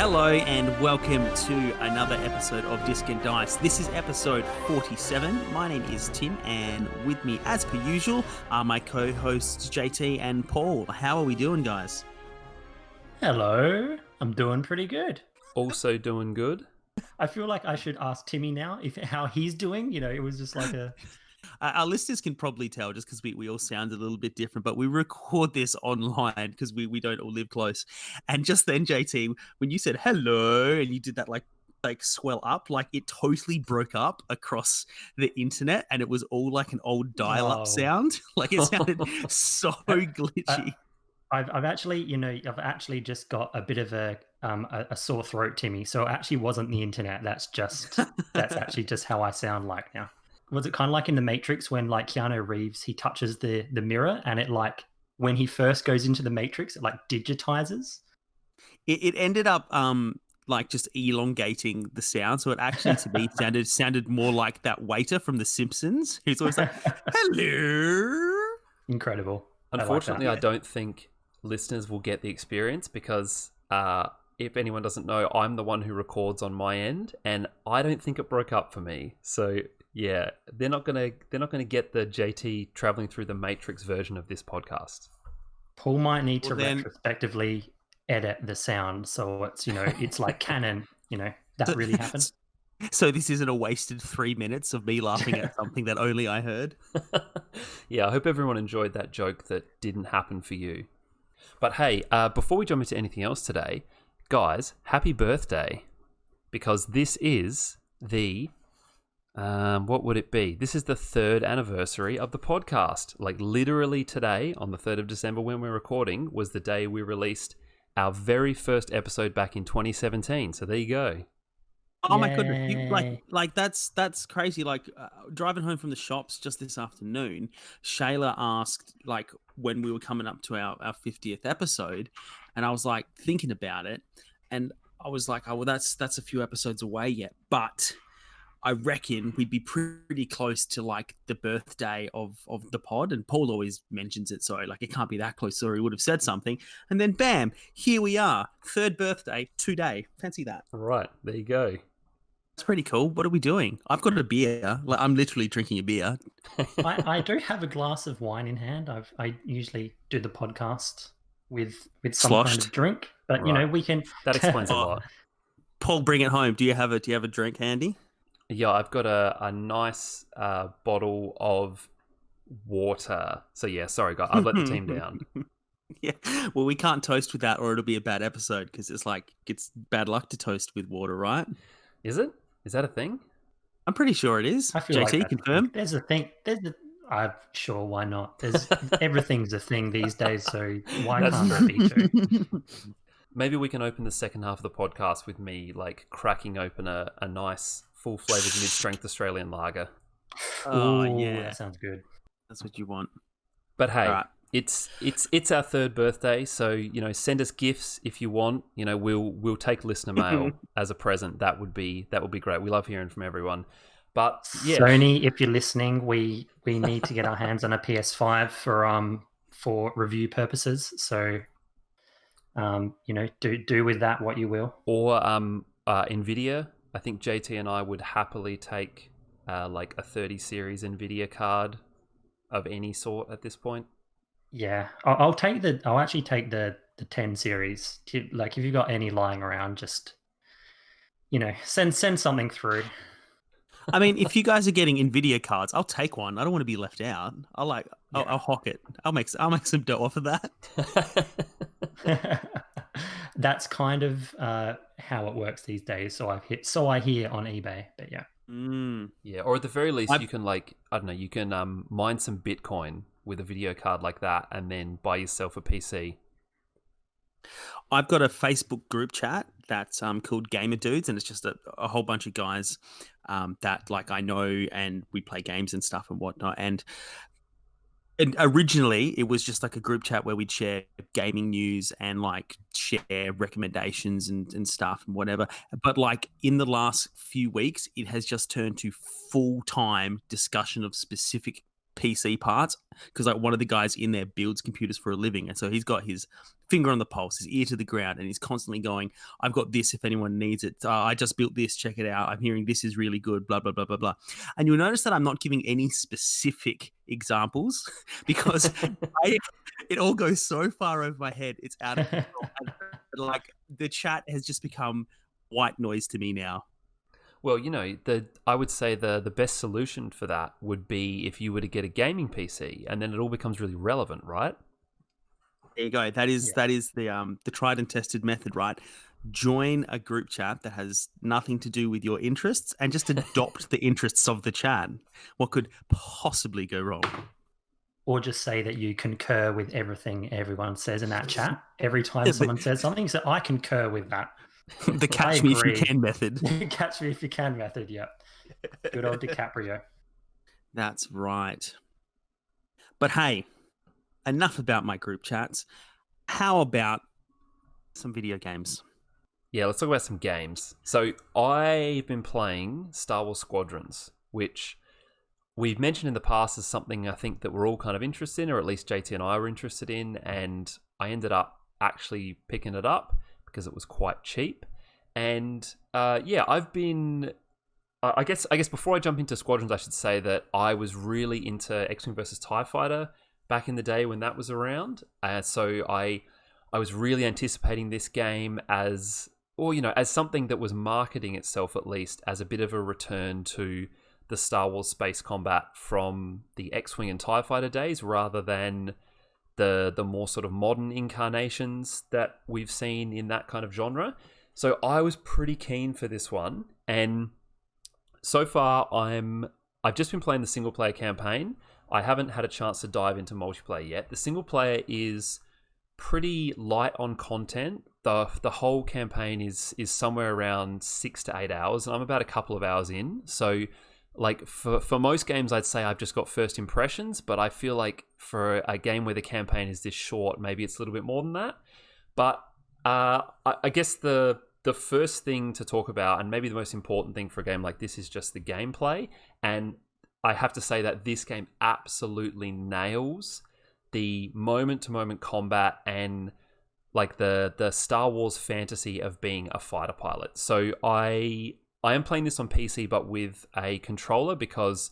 Hello and welcome to another episode of Disc and Dice. This is episode 47. My name is Tim and with me as per usual are my co-hosts JT and Paul. How are we doing, guys? Hello, I'm doing pretty good. Also doing good. I feel like I should ask Timmy now how he's doing. You know, it was just like a... Our listeners can probably tell just because we all sound a little bit different, but we record this online because we don't all live close. And just then, JT, when you said hello and you did that like swell up, like it totally broke up across the internet and it was all like an old dial-up sound. Like it sounded so glitchy. I've actually just got a bit of a sore throat, Timmy. So it actually wasn't the internet. That's actually just how I sound like now. Was it kind of like in The Matrix when like Keanu Reeves, he touches the mirror and it like, when he first goes into the Matrix, it like digitizes? It ended up like just elongating the sound. So it actually to me sounded more like that waiter from The Simpsons who's always like, hello. Incredible. Unfortunately, I don't think listeners will get the experience because if anyone doesn't know, I'm the one who records on my end and I don't think it broke up for me. So yeah, they're not gonna get the JT traveling through the Matrix version of this podcast. Paul might need to retrospectively edit the sound so it's it's like canon. That really happened. So this isn't a wasted 3 minutes of me laughing at something that only I heard. Yeah, I hope everyone enjoyed that joke that didn't happen for you. But hey, before we jump into anything else today, guys, happy birthday, because this is the what would it be? This is the 3rd anniversary of the podcast. Like literally today, on the 3rd of December when we're recording, was the day we released our very first episode back in 2017. So there you go. Oh my goodness! Like that's crazy. Like driving home from the shops just this afternoon, Shayla asked like when we were coming up to our 50th episode, and I was like thinking about it, and I was like, oh well, that's a few episodes away yet, but I reckon we'd be pretty close to like the birthday of the pod, and Paul always mentions it, so like it can't be that close, or he would have said something. And then bam, here we are, 3rd birthday today. Fancy that. Right, there you go. That's pretty cool. What are we doing? I've got a beer. Like I'm literally drinking a beer. I do have a glass of wine in hand. I usually do the podcast with some kind of drink, but right. We can. That explains a lot. Paul, bring it home. Do you have a drink handy? Yeah, I've got a nice bottle of water. So yeah, sorry guys, I've let the team down. Yeah, well, we can't toast with that, or it'll be a bad episode because it's bad luck to toast with water, right? Is it? Is that a thing? I'm pretty sure it is. I feel JT, like confirm. There's a thing. I'm sure. Why not? Everything's a thing these days, so why can't there be two? Maybe we can open the second half of the podcast with me like cracking open a nice full-flavored mid-strength Australian lager. Oh Ooh, yeah, that sounds good. That's what you want. But hey, right. it's our 3rd birthday, so send us gifts if you want. We'll take listener mail as a present. That would be great. We love hearing from everyone. But yeah, Sony, if you're listening, we need to get our hands on a PS5 for review purposes. So do with that what you will. Or Nvidia. I think JT and I would happily take like a 30 series Nvidia card of any sort at this point. Yeah, I'll actually take the 10 series. Like if you've got any lying around, just send something through. I mean, if you guys are getting Nvidia cards, I'll take one. I don't want to be left out. I'll hock it. I'll make some dough off of that. That's kind of how it works these days. So I hear on eBay, but yeah. Yeah, or at the very least, you can you can mine some Bitcoin with a video card like that, and then buy yourself a PC. I've got a Facebook group chat that's called Gamer Dudes, and it's just a whole bunch of guys that like I know, and we play games and stuff and whatnot. And originally, it was just like a group chat where we'd share gaming news and like share recommendations and stuff and whatever. But like in the last few weeks, it has just turned to full-time discussion of specific PC parts because like one of the guys in there builds computers for a living, and so he's got his finger on the pulse, his ear to the ground, and he's constantly going, "I've got this if anyone needs it. I just built this. Check it out. I'm hearing this is really good." Blah blah blah blah blah. And you'll notice that I'm not giving any specific examples because it all goes so far over my head. It's out of control. And, like the chat has just become white noise to me now. Well, I would say the best solution for that would be if you were to get a gaming PC, and then it all becomes really relevant, right? There you go. That is the tried and tested method, right? Join a group chat that has nothing to do with your interests and just adopt the interests of the chat. What could possibly go wrong? Or just say that you concur with everything everyone says in that chat. Every time someone says something, so I concur with that. The catch me if you can method. Catch me if you can method, yeah. Good old DiCaprio. That's right. But hey, enough about my group chats. How about some video games? Yeah, let's talk about some games. So I've been playing Star Wars Squadrons, which we've mentioned in the past as something I think that we're all kind of interested in, or at least JT and I were interested in, and I ended up actually picking it up because it was quite cheap. And I've been... I guess before I jump into Squadrons, I should say that I was really into X-Wing versus TIE Fighter back in the day when that was around. So I was really anticipating this game as something that was marketing itself at least as a bit of a return to the Star Wars space combat from the X-Wing and TIE Fighter days, rather than the more sort of modern incarnations that we've seen in that kind of genre. So I was pretty keen for this one, and so far I've just been playing the single player campaign. I haven't had a chance to dive into multiplayer yet. The single player is pretty light on content. The whole campaign is somewhere around 6 to 8 hours, and I'm about a couple of hours in. So like for most games, I'd say I've just got first impressions, but I feel like for a game where the campaign is this short, maybe it's a little bit more than that. But I guess the first thing to talk about, and maybe the most important thing for a game like this, is just the gameplay. And I have to say that this game absolutely nails the moment-to-moment combat and like the Star Wars fantasy of being a fighter pilot. So I am playing this on PC, but with a controller, because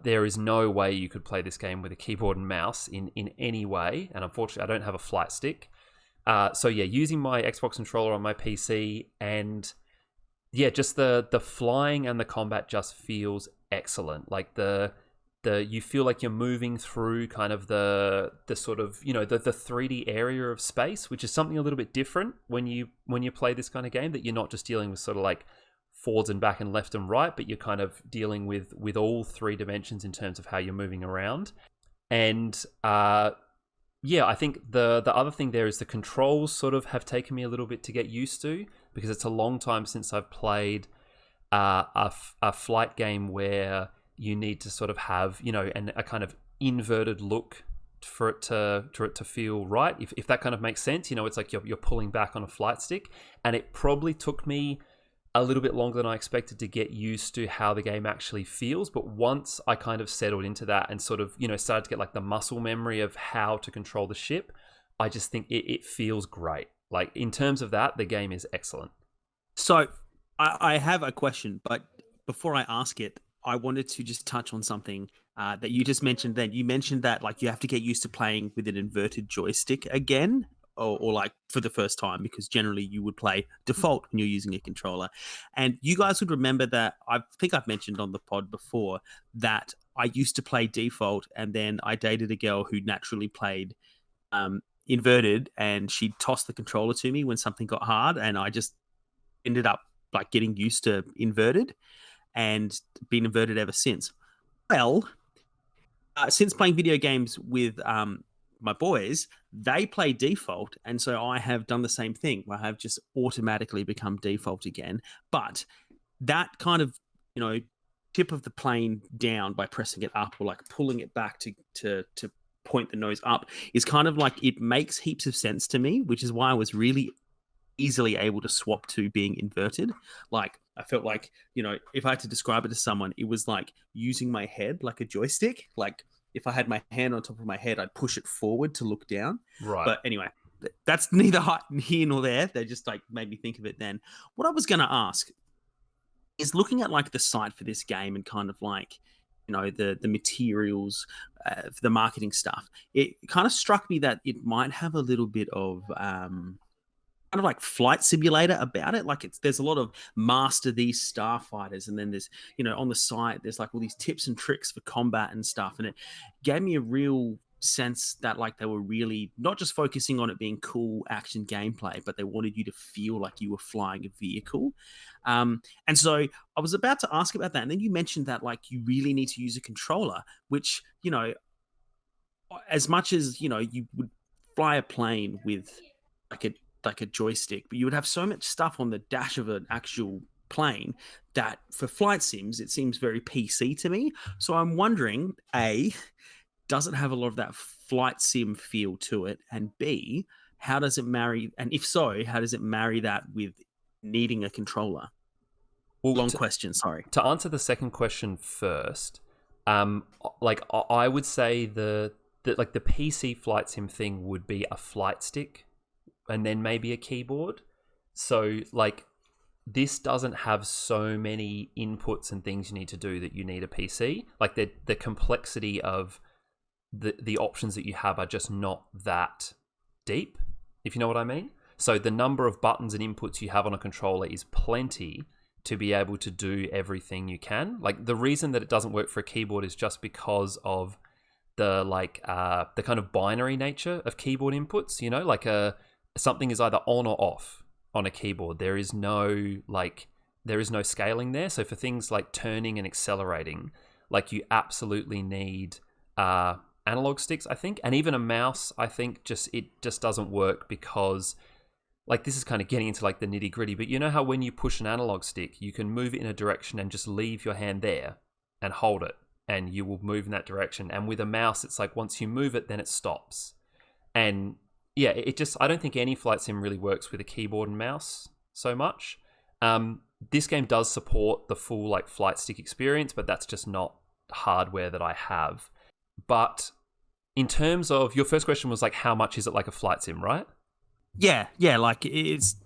there is no way you could play this game with a keyboard and mouse in any way. And unfortunately, I don't have a flight stick. Using my Xbox controller on my PC, and just the flying and the combat just feels excellent. Like you feel like you're moving through kind of the sort of, the 3D area of space, which is something a little bit different when you play this kind of game, that you're not just dealing with sort of like forwards and back and left and right, but you're kind of dealing with all three dimensions in terms of how you're moving around. And I think the other thing there is the controls sort of have taken me a little bit to get used to, because it's a long time since I've played a flight game where you need to sort of have, a kind of inverted look for it to feel right. If that kind of makes sense, it's like you're pulling back on a flight stick, and it probably took me a little bit longer than I expected to get used to how the game actually feels. But once I kind of settled into that and sort of, started to get like the muscle memory of how to control the ship, I just think it feels great. Like in terms of that, the game is excellent. So I have a question, but before I ask it, I wanted to just touch on something that you just mentioned then. You mentioned that like you have to get used to playing with an inverted joystick again, or like for the first time, because generally you would play default when you're using a controller. And you guys would remember that I think I've mentioned on the pod before that I used to play default, and then I dated a girl who naturally played inverted, and she'd toss the controller to me when something got hard, and I just ended up like getting used to inverted and been inverted ever since. Well, since playing video games with my boys, they play default, and so I have done the same thing where I have just automatically become default again. But that kind of, tip of the plane down by pressing it up or like pulling it back to point the nose up is kind of like, it makes heaps of sense to me, which is why I was really easily able to swap to being inverted. Like I felt like, if I had to describe it to someone, it was like using my head like a joystick, like if I had my hand on top of my head, I'd push it forward to look down. Right. But anyway, that's neither here nor there. They just like made me think of it then. What I was going to ask is looking at like the site for this game and kind of like, you know, the materials, the marketing stuff. It kind of struck me that it might have a little bit of kind of like flight simulator about it. Like there's a lot of master these starfighters, and then there's, you know, on the site there's like all these tips and tricks for combat and stuff, and it gave me a real sense that like they were really not just focusing on it being cool action gameplay, but they wanted you to feel like you were flying a vehicle. And so I was about to ask about that, and then you mentioned that like you really need to use a controller, which, you know, as much as, you know, you would fly a plane with like a joystick, but you would have so much stuff on the dash of an actual plane that for flight sims it seems very PC to me. So I'm wondering, A, does it have a lot of that flight sim feel to it, and B, how does it marry, and if so, how does it marry that with needing a controller? Well, long question, sorry. To answer the second question first, like I would say the PC flight sim thing would be a flight stick and then maybe a keyboard. So like this doesn't have so many inputs and things you need to do that you need a PC. Like the complexity of the options that you have are just not that deep, if you know what I mean. So the number of buttons and inputs you have on a controller is plenty to be able to do everything you can. Like the reason that it doesn't work for a keyboard is just because of the the kind of binary nature of keyboard inputs, you know, like something is either on or off on a keyboard. There is no scaling there. So for things like turning and accelerating, like you absolutely need analog sticks, I think, and even a mouse. I think it just doesn't work because, like, this is kind of getting into like the nitty gritty, but you know how when you push an analog stick, you can move it in a direction and just leave your hand there and hold it, and you will move in that direction. And with a mouse, it's like once you move it, then it stops. And yeah, I don't think any flight sim really works with a keyboard and mouse so much. This game does support the full like flight stick experience, but that's just not hardware that I have. But in terms of your first question was like, how much is it like a flight sim, right? Yeah, like it's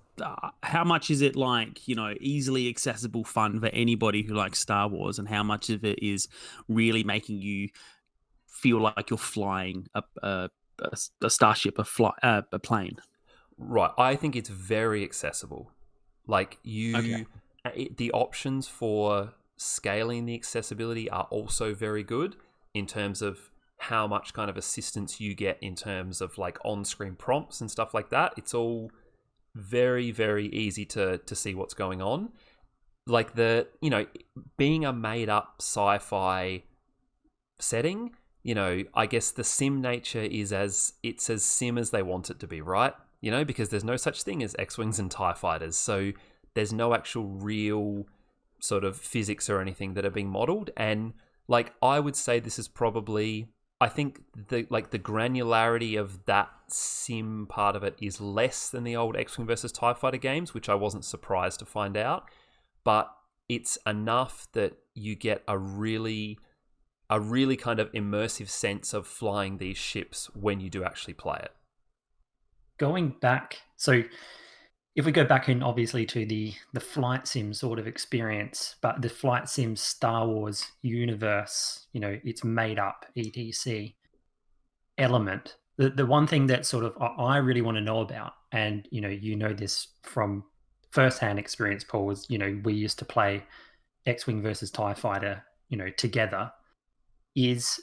how much is it like, you know, easily accessible fun for anybody who likes Star Wars, and how much of it is really making you feel like you're flying a starship, a plane? Right, I think it's very accessible. Like the options for scaling the accessibility are also very good in terms of how much kind of assistance you get in terms of like on-screen prompts and stuff like that. It's all very, very easy to see what's going on. Like being a made-up sci-fi setting, you know, I guess the sim nature is as sim as they want it to be, right? You know, because there's no such thing as X-Wings and TIE fighters. So there's no actual real sort of physics or anything that are being modeled. And like, I would say this is probably, I think the granularity of that sim part of it is less than the old X-Wing versus TIE Fighter games, which I wasn't surprised to find out. But it's enough that you get a really kind of immersive sense of flying these ships when you do actually play it. Going back, so if we go back in obviously to the flight sim sort of experience, but the flight sim Star Wars universe, you know, it's made up etc element. The one thing that sort of I really want to know about, and you know this from firsthand experience, Paul, was, you know, we used to play X-Wing versus TIE Fighter, you know, together, is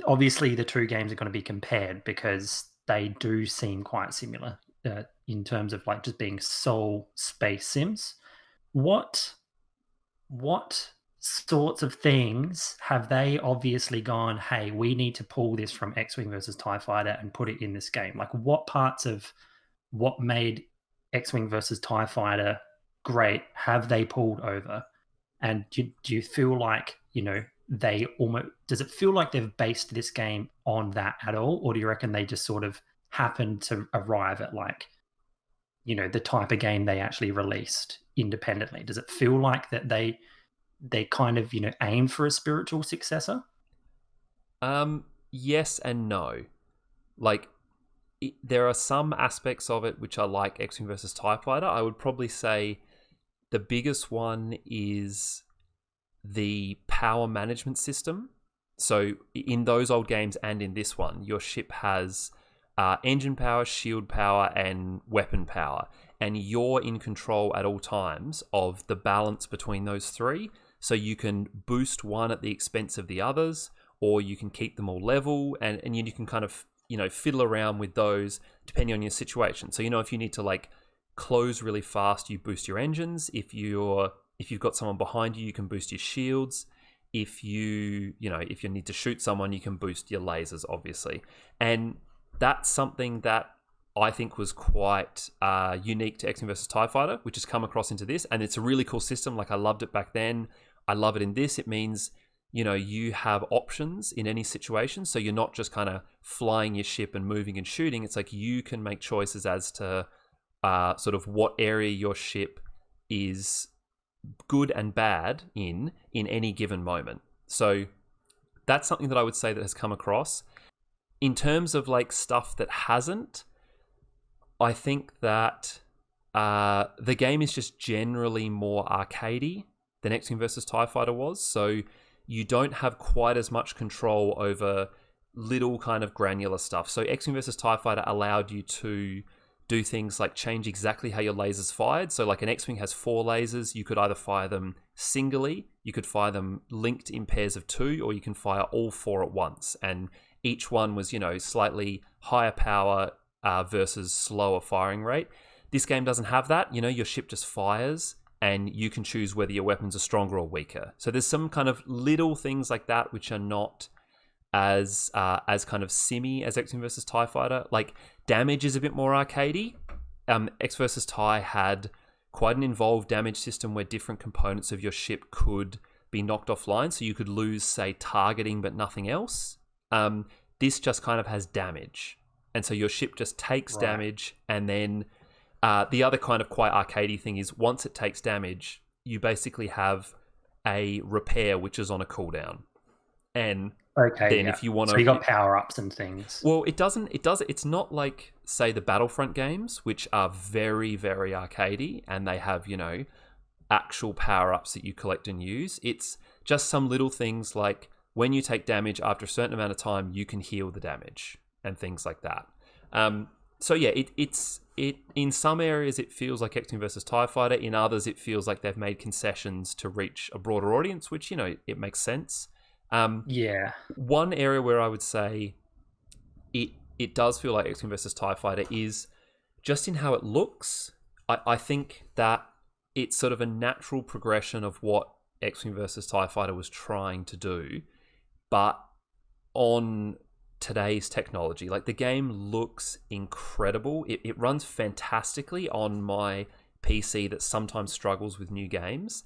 obviously the two games are going to be compared because they do seem quite similar in terms of like just being sole space sims. What sorts of things have they obviously gone, hey, we need to pull this from X-Wing versus TIE Fighter and put it in this game? Like, what parts of what made X-Wing versus TIE Fighter great have they pulled over? And do you feel like, you know, does it feel like they've based this game on that at all? Or do you reckon they just sort of happened to arrive at, like, you know, the type of game they actually released independently? Does it feel like that they kind of, you know, aim for a spiritual successor? Yes and no. Like, there are some aspects of it which are like X-Wing versus TIE Fighter. I would probably say the biggest one is the power management system. So in those old games and in this one, your ship has engine power, shield power, and weapon power. And you're in control at all times of the balance between those three. So you can boost one at the expense of the others, or you can keep them all level, and you can kind of, fiddle around with those depending on your situation. So, if you need to like close really fast, you boost your engines. If you've got someone behind you, you can boost your shields. If you need to shoot someone, you can boost your lasers, obviously. And that's something that I think was quite unique to X-Wing vs. TIE Fighter, which has come across into this. And it's a really cool system. Like, I loved it back then. I love it in this. It means, you have options in any situation. So you're not just kind of flying your ship and moving and shooting. It's like you can make choices as to sort of what area your ship is good and bad in any given moment. So that's something that I would say that has come across. In terms of like stuff that hasn't, I think that the game is just generally more arcadey than X-Wing vs. TIE Fighter was. So you don't have quite as much control over little kind of granular stuff. So X-Wing vs. TIE Fighter allowed you to do things like change exactly how your lasers fired. So like an X-Wing has 4 lasers. You could either fire them singly, you could fire them linked in pairs of 2, or you can fire all 4 at once. And each one was, slightly higher power versus slower firing rate. This game doesn't have that. Your ship just fires, and you can choose whether your weapons are stronger or weaker. So there's some kind of little things like that which are not as kind of simmy as X-Wing vs. TIE Fighter. Like, damage is a bit more arcadey. X vs. TIE had quite an involved damage system where different components of your ship could be knocked offline. So you could lose, say, targeting, but nothing else. This just kind of has damage. And so your ship just takes damage, and then the other kind of quite arcadey thing is once it takes damage, you basically have a repair which is on a cooldown. And then if you want to... So you got power-ups and things. Well, it's not like, say, the Battlefront games, which are very, very arcadey, and they have, actual power-ups that you collect and use. It's just some little things like when you take damage after a certain amount of time, you can heal the damage and things like that. So yeah, it in some areas it feels like X-Wing vs. TIE Fighter. In others, it feels like they've made concessions to reach a broader audience, which it makes sense. One area where I would say it does feel like X-Wing vs. TIE Fighter is just in how it looks. I think that it's sort of a natural progression of what X-Wing vs. TIE Fighter was trying to do, but on today's technology. Like, the game looks incredible. It runs fantastically on my PC that sometimes struggles with new games,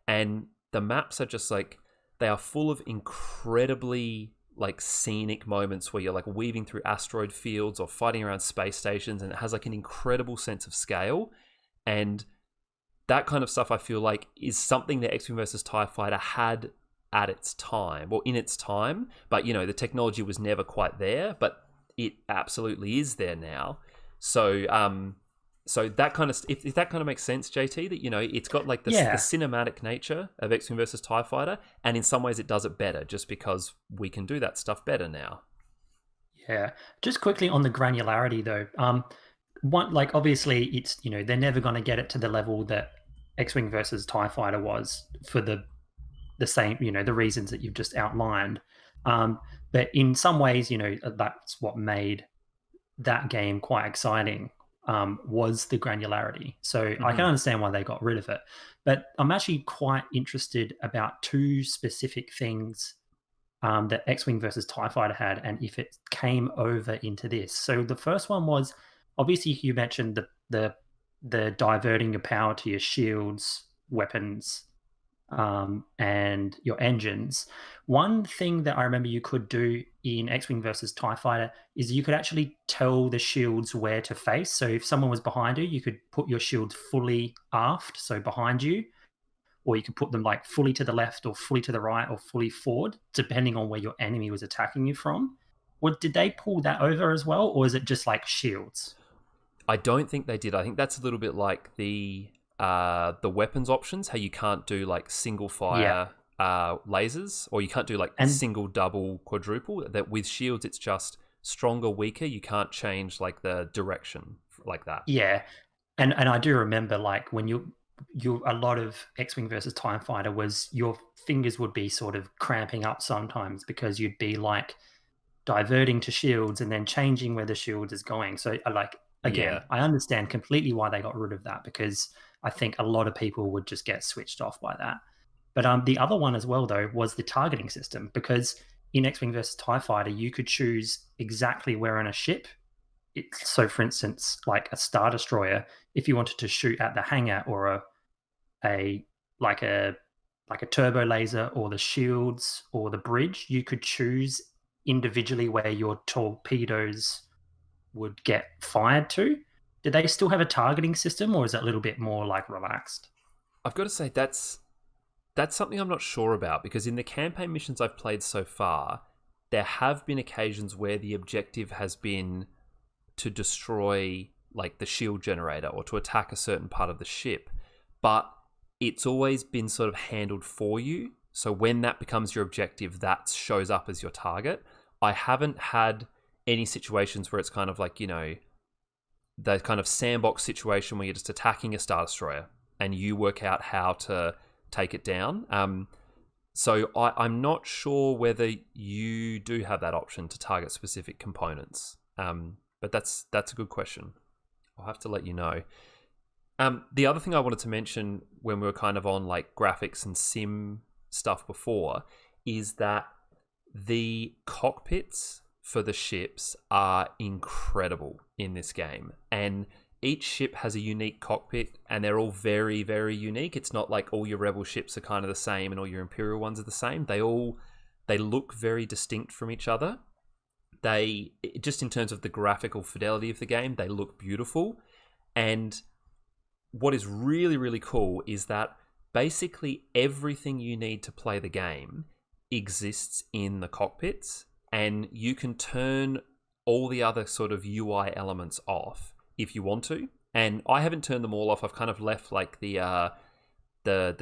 and the maps are just like, they are full of incredibly like scenic moments where you're like weaving through asteroid fields or fighting around space stations, and it has like an incredible sense of scale. And that kind of stuff I feel like is something that X-Wing vs. TIE Fighter had at its time, or in its time, but the technology was never quite there, but it absolutely is there now. So so that kind of, if that kind of makes sense, JT, that it's got like the cinematic nature of X-Wing vs. TIE Fighter, and in some ways it does it better just because we can do that stuff better now. Yeah, just quickly on the granularity though, one, like, obviously it's they're never going to get it to the level that X-Wing vs. TIE Fighter was for the same, the reasons that you've just outlined. But in some ways, that's what made that game quite exciting, was the granularity. So I can understand why they got rid of it. But I'm actually quite interested about 2 specific things that X-Wing versus TIE Fighter had, and if it came over into this. So the first one was, obviously you mentioned the diverting your power to your shields, weapons, and your engines. One thing that I remember you could do in X-Wing versus TIE Fighter is you could actually tell the shields where to face. So if someone was behind you, you could put your shield fully aft, so behind you, or you could put them like fully to the left or fully to the right or fully forward, depending on where your enemy was attacking you from. Did they pull that over as well, or is it just like shields? I don't think they did. I think that's a little bit like the weapons options, how you can't do like single fire lasers, or you can't do like single, double, quadruple. That with shields, it's just stronger, weaker. You can't change like the direction like that. Yeah, and I do remember like when you a lot of X-Wing versus TIE Fighter was your fingers would be sort of cramping up sometimes because you'd be like diverting to shields and then changing where the shield is going. So like again, I understand completely why they got rid of that, because I think a lot of people would just get switched off by that. But the other one as well though was the targeting system, because in X-Wing versus TIE Fighter you could choose exactly where on a ship. So for instance, like a Star Destroyer, if you wanted to shoot at the hangar or a turbo laser or the shields or the bridge, you could choose individually where your torpedoes would get fired to. Do they still have a targeting system, or is it a little bit more like relaxed? I've got to say that's something I'm not sure about, because in the campaign missions I've played so far, there have been occasions where the objective has been to destroy like the shield generator or to attack a certain part of the ship, but it's always been sort of handled for you. So when that becomes your objective, that shows up as your target. I haven't had any situations where it's kind of like, you know, the kind of sandbox situation where you're just attacking a Star Destroyer and you work out how to take it down. So I'm not sure whether you do have that option to target specific components. But that's a good question. I'll have to let you know. The other thing I wanted to mention when we were kind of on like graphics and sim stuff before is that the cockpits for the ships are incredible in this game. And each ship has a unique cockpit and they're all very, very unique. It's not like all your Rebel ships are kind of the same and all your Imperial ones are the same. They look very distinct from each other. They, just in terms of the graphical fidelity of the game, they look beautiful. And what is really, really cool is that basically everything you need to play the game exists in the cockpits, and you can turn all the other sort of UI elements off if you want to. And I haven't turned them all off. I've kind of left like the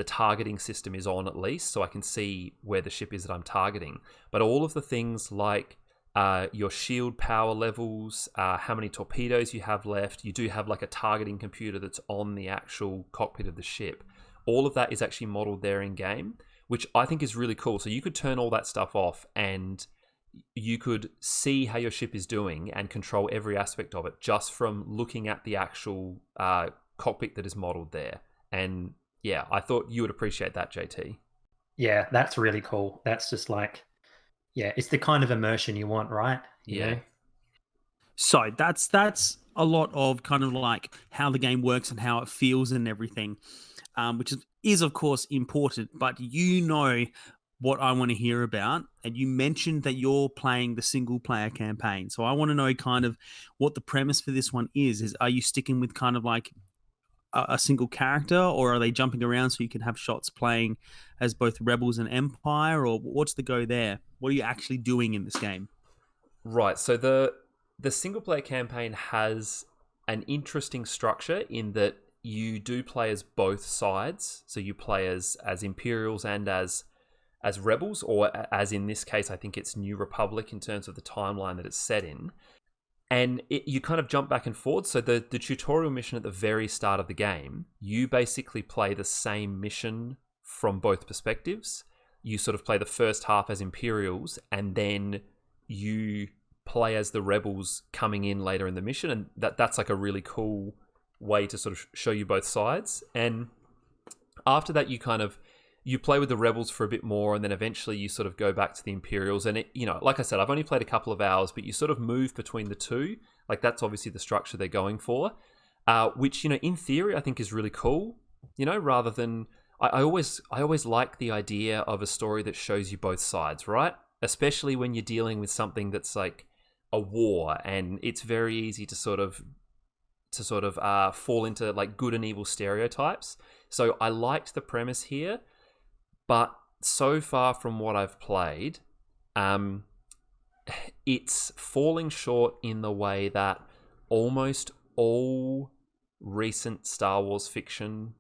targeting system is on at least, so I can see where the ship is that I'm targeting. But all of the things like your shield power levels, how many torpedoes you have left. You do have like a targeting computer that's on the actual cockpit of the ship. All of that is actually modeled there in game, which I think is really cool. So you could turn all that stuff off and you could see how your ship is doing and control every aspect of it just from looking at the actual cockpit that is modeled there. And yeah, I thought you would appreciate that, JT. Yeah, that's really cool. That's just like, yeah, it's the kind of immersion you want, right? You know? So that's a lot of kind of like how the game works and how it feels and everything, which is of course important. But you know what I want to hear about, and you mentioned that you're playing the single player campaign. So I want to know kind of what the premise for this one is. Are you sticking with kind of like a single character, or are they jumping around so you can have shots playing as both Rebels and Empire, or what's the go there? What are you actually doing in this game? Right, so the single player campaign has an interesting structure in that you do play as both sides. So you play as Imperials and as Rebels, or as in this case, I think it's New Republic in terms of the timeline that it's set in. And you kind of jump back and forth. So the tutorial mission at the very start of the game, you basically play the same mission from both perspectives. You sort of play the first half as Imperials, and then you play as the Rebels coming in later in the mission. And that's like a really cool way to sort of show you both sides. And after that, you play with the Rebels for a bit more, and then eventually you sort of go back to the Imperials. And like I said, I've only played a couple of hours, but you sort of move between the two. Like that's obviously the structure they're going for, which in theory I think is really cool. Rather than I always like the idea of a story that shows you both sides, right? Especially when you're dealing with something that's like a war, and it's very easy to sort of sort of fall into like good and evil stereotypes. So I liked the premise here, but so far from what I've played, it's falling short in the way that almost all recent Star Wars fiction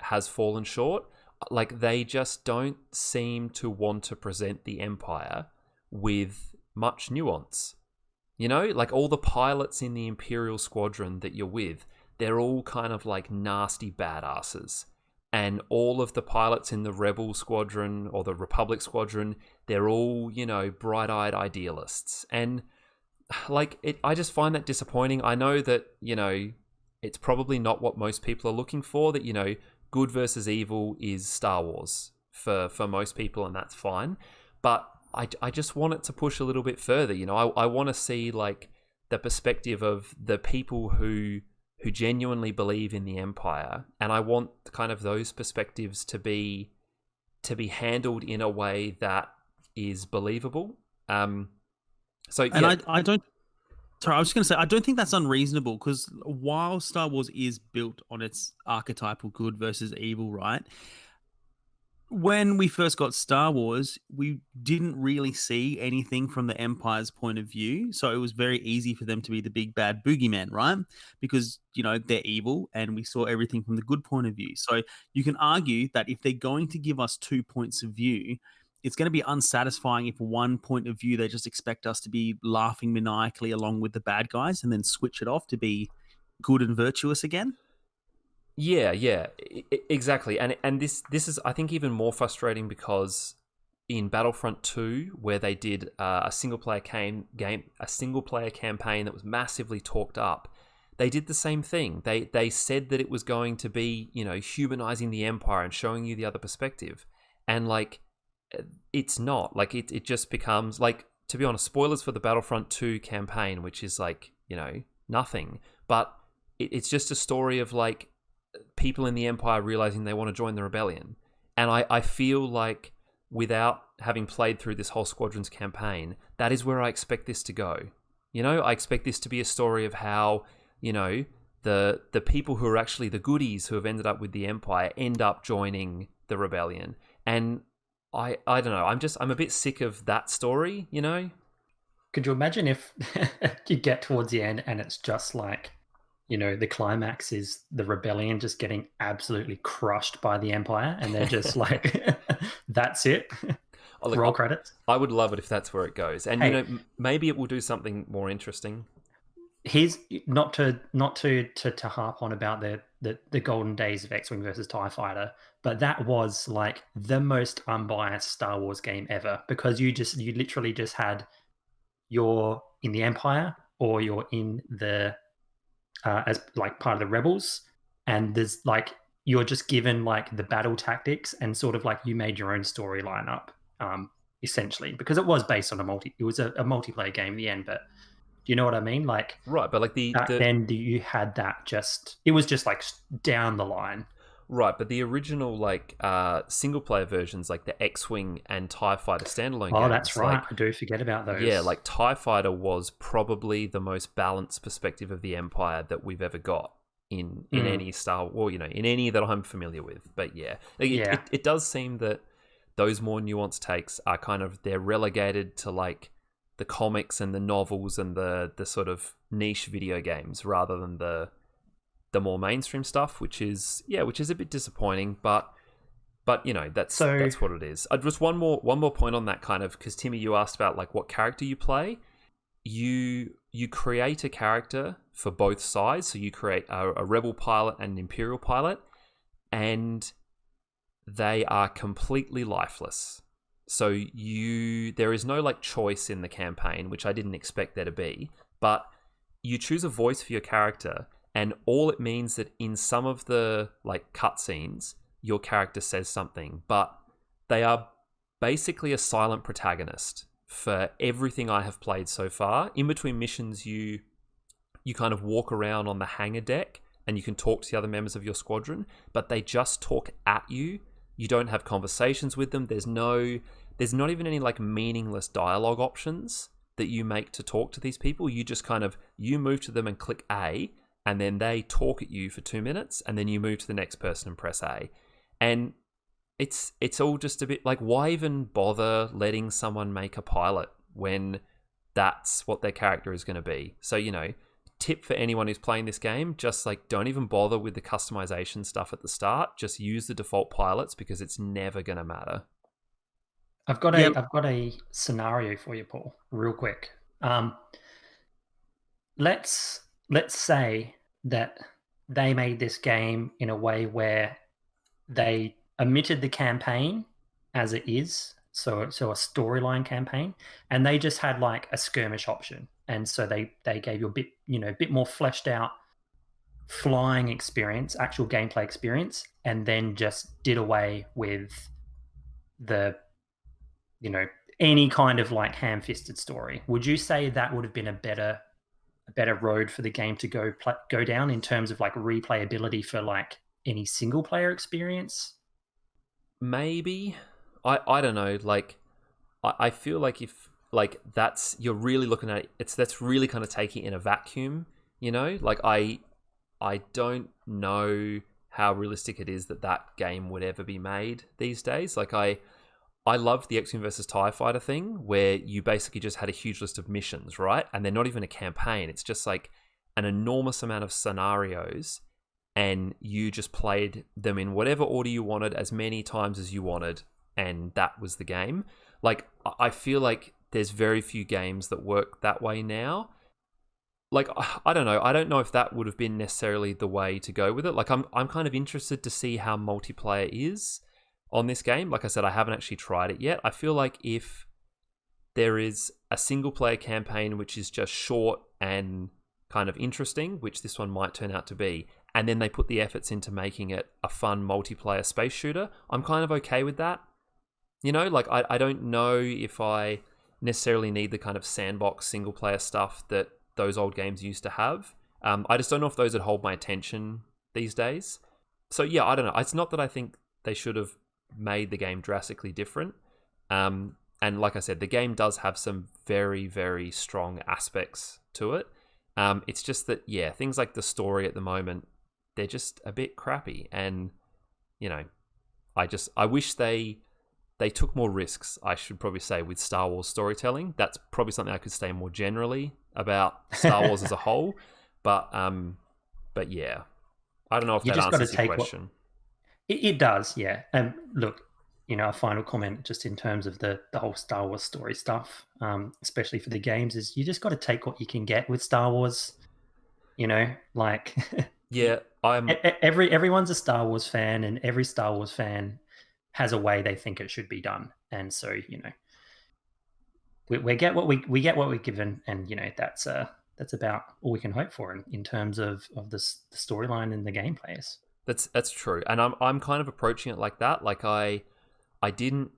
has fallen short. Like, they just don't seem to want to present the Empire with much nuance. You know, like all the pilots in the Imperial Squadron that you're with, they're all kind of like nasty badasses. And all of the pilots in the Rebel Squadron or the Republic Squadron, they're all, you know, bright-eyed idealists. And like, I just find that disappointing. I know that, you know, it's probably not what most people are looking for, that, you know, good versus evil is Star Wars for most people, and that's fine. But I just want it to push a little bit further. You know, I want to see like the perspective of the people who genuinely believe in the Empire, and I want kind of those perspectives to be handled in a way that is believable. So And yeah. I don't. Sorry, I was just going to say, I don't think that's unreasonable, because while Star Wars is built on its archetypal good versus evil, right? When we first got Star Wars, we didn't really see anything from the Empire's point of view. So it was very easy for them to be the big bad boogeyman, right? Because, you know, they're evil and we saw everything from the good point of view. So you can argue that if they're going to give us 2 points of view, it's going to be unsatisfying if one point of view they just expect us to be laughing maniacally along with the bad guys and then switch it off to be good and virtuous again. Yeah, exactly. And this is, I think, even more frustrating because in Battlefront 2, where they did a single player campaign that was massively talked up, they did the same thing. They said that it was going to be, you know, humanizing the Empire and showing you the other perspective, and like, it's not. Like, it just becomes like, to be honest, spoilers for the Battlefront 2 campaign, which is like, you know, nothing, but it's just a story of like people in the Empire realizing they want to join the rebellion. And I feel like, without having played through this whole Squadrons campaign, that is where I expect this to go. You know, I expect this to be a story of how, you know, the people who are actually the goodies who have ended up with the Empire end up joining the rebellion. And I don't know, I'm a bit sick of that story, you know? Could you imagine if you get towards the end and it's just like, you know, the climax is the rebellion just getting absolutely crushed by the Empire, and they're just like, that's it. Roll credits. I would love it if that's where it goes. And, hey, you know, maybe it will do something more interesting. Here's not to harp on about the golden days of X-Wing versus TIE Fighter, but that was like the most unbiased Star Wars game ever, because you literally just had, you're in the Empire or you're in the as like part of the Rebels, and there's like, you're just given like the battle tactics, and sort of like you made your own storyline up, essentially, because it was based on it was a multiplayer game in the end. But do you know what I mean? Like, right, but like then you had that, it was just like down the line. Right, but the original like single player versions, like the X-Wing and TIE Fighter standalone games. Oh, that's right. Like, I do forget about those. Yeah, like TIE Fighter was probably the most balanced perspective of the Empire that we've ever got in any Star Wars, well, you know, in any that I'm familiar with. But yeah, it does seem that those more nuanced takes are kind of, they're relegated to like the comics and the novels and the sort of niche video games rather than the more mainstream stuff, which is a bit disappointing, but you know, that's what it is. Just one more point on that, kind of, because Timmy, you asked about like what character you play. You create a character for both sides, so you create a rebel pilot and an imperial pilot, and they are completely lifeless. So there is no like choice in the campaign, which I didn't expect there to be, but you choose a voice for your character. And all it means that in some of the like cutscenes, your character says something, but they are basically a silent protagonist for everything I have played so far. In between missions, you kind of walk around on the hangar deck and you can talk to the other members of your squadron, but they just talk at you. You don't have conversations with them. There's not even any like meaningless dialogue options that you make to talk to these people. You just kind of, you move to them and click A, and then they talk at you for 2 minutes, and then you move to the next person and press A. And it's all just a bit like, why even bother letting someone make a pilot when that's what their character is going to be? So, tip for anyone who's playing this game, just like, don't even bother with the customization stuff at the start. Just use the default pilots, because it's never going to matter. I've got a scenario for you, Paul, real quick. Let's say that they made this game in a way where they omitted the campaign as it is, so a storyline campaign, and they just had like a skirmish option, and so they gave you a bit more fleshed out flying experience, actual gameplay experience, and then just did away with the any kind of like ham-fisted story. Would you say that would have been a better road for the game to go down in terms of like replayability for like any single player experience? Maybe. I don't know. Like, I feel like if like you're really looking at it, that's really kind of taking it in a vacuum. Like I don't know how realistic it is that game would ever be made these days. Like I loved the X-Wing versus TIE Fighter thing, where you basically just had a huge list of missions, right? And they're not even a campaign. It's just like an enormous amount of scenarios, and you just played them in whatever order you wanted, as many times as you wanted, and that was the game. Like, I feel like there's very few games that work that way now. Like, I don't know. I don't know if that would have been necessarily the way to go with it. Like, I'm kind of interested to see how multiplayer is on this game. Like I said, I haven't actually tried it yet. I feel like if there is a single player campaign which is just short and kind of interesting, which this one might turn out to be, and then they put the efforts into making it a fun multiplayer space shooter, I'm kind of okay with that. Like I don't know if I necessarily need the kind of sandbox single player stuff that those old games used to have. I just don't know if those would hold my attention these days. So yeah, I don't know. It's not that I think they should have made the game drastically different. And like I said, the game does have some very, very strong aspects to it. It's just that, yeah, things like the story at the moment, they're just a bit crappy. And, I wish they took more risks, I should probably say, with Star Wars storytelling. That's probably something I could say more generally about Star Wars as a whole. But yeah, I don't know if that answers your question. It does, yeah. And look, a final comment just in terms of the whole Star Wars story stuff, especially for the games, is you just got to take what you can get with Star Wars. Like yeah, everyone's a Star Wars fan, and every Star Wars fan has a way they think it should be done, and so we get what we get what we're given, and that's about all we can hope for in terms of the storyline and the gameplays. That's true, and I'm kind of approaching it like that. Like I didn't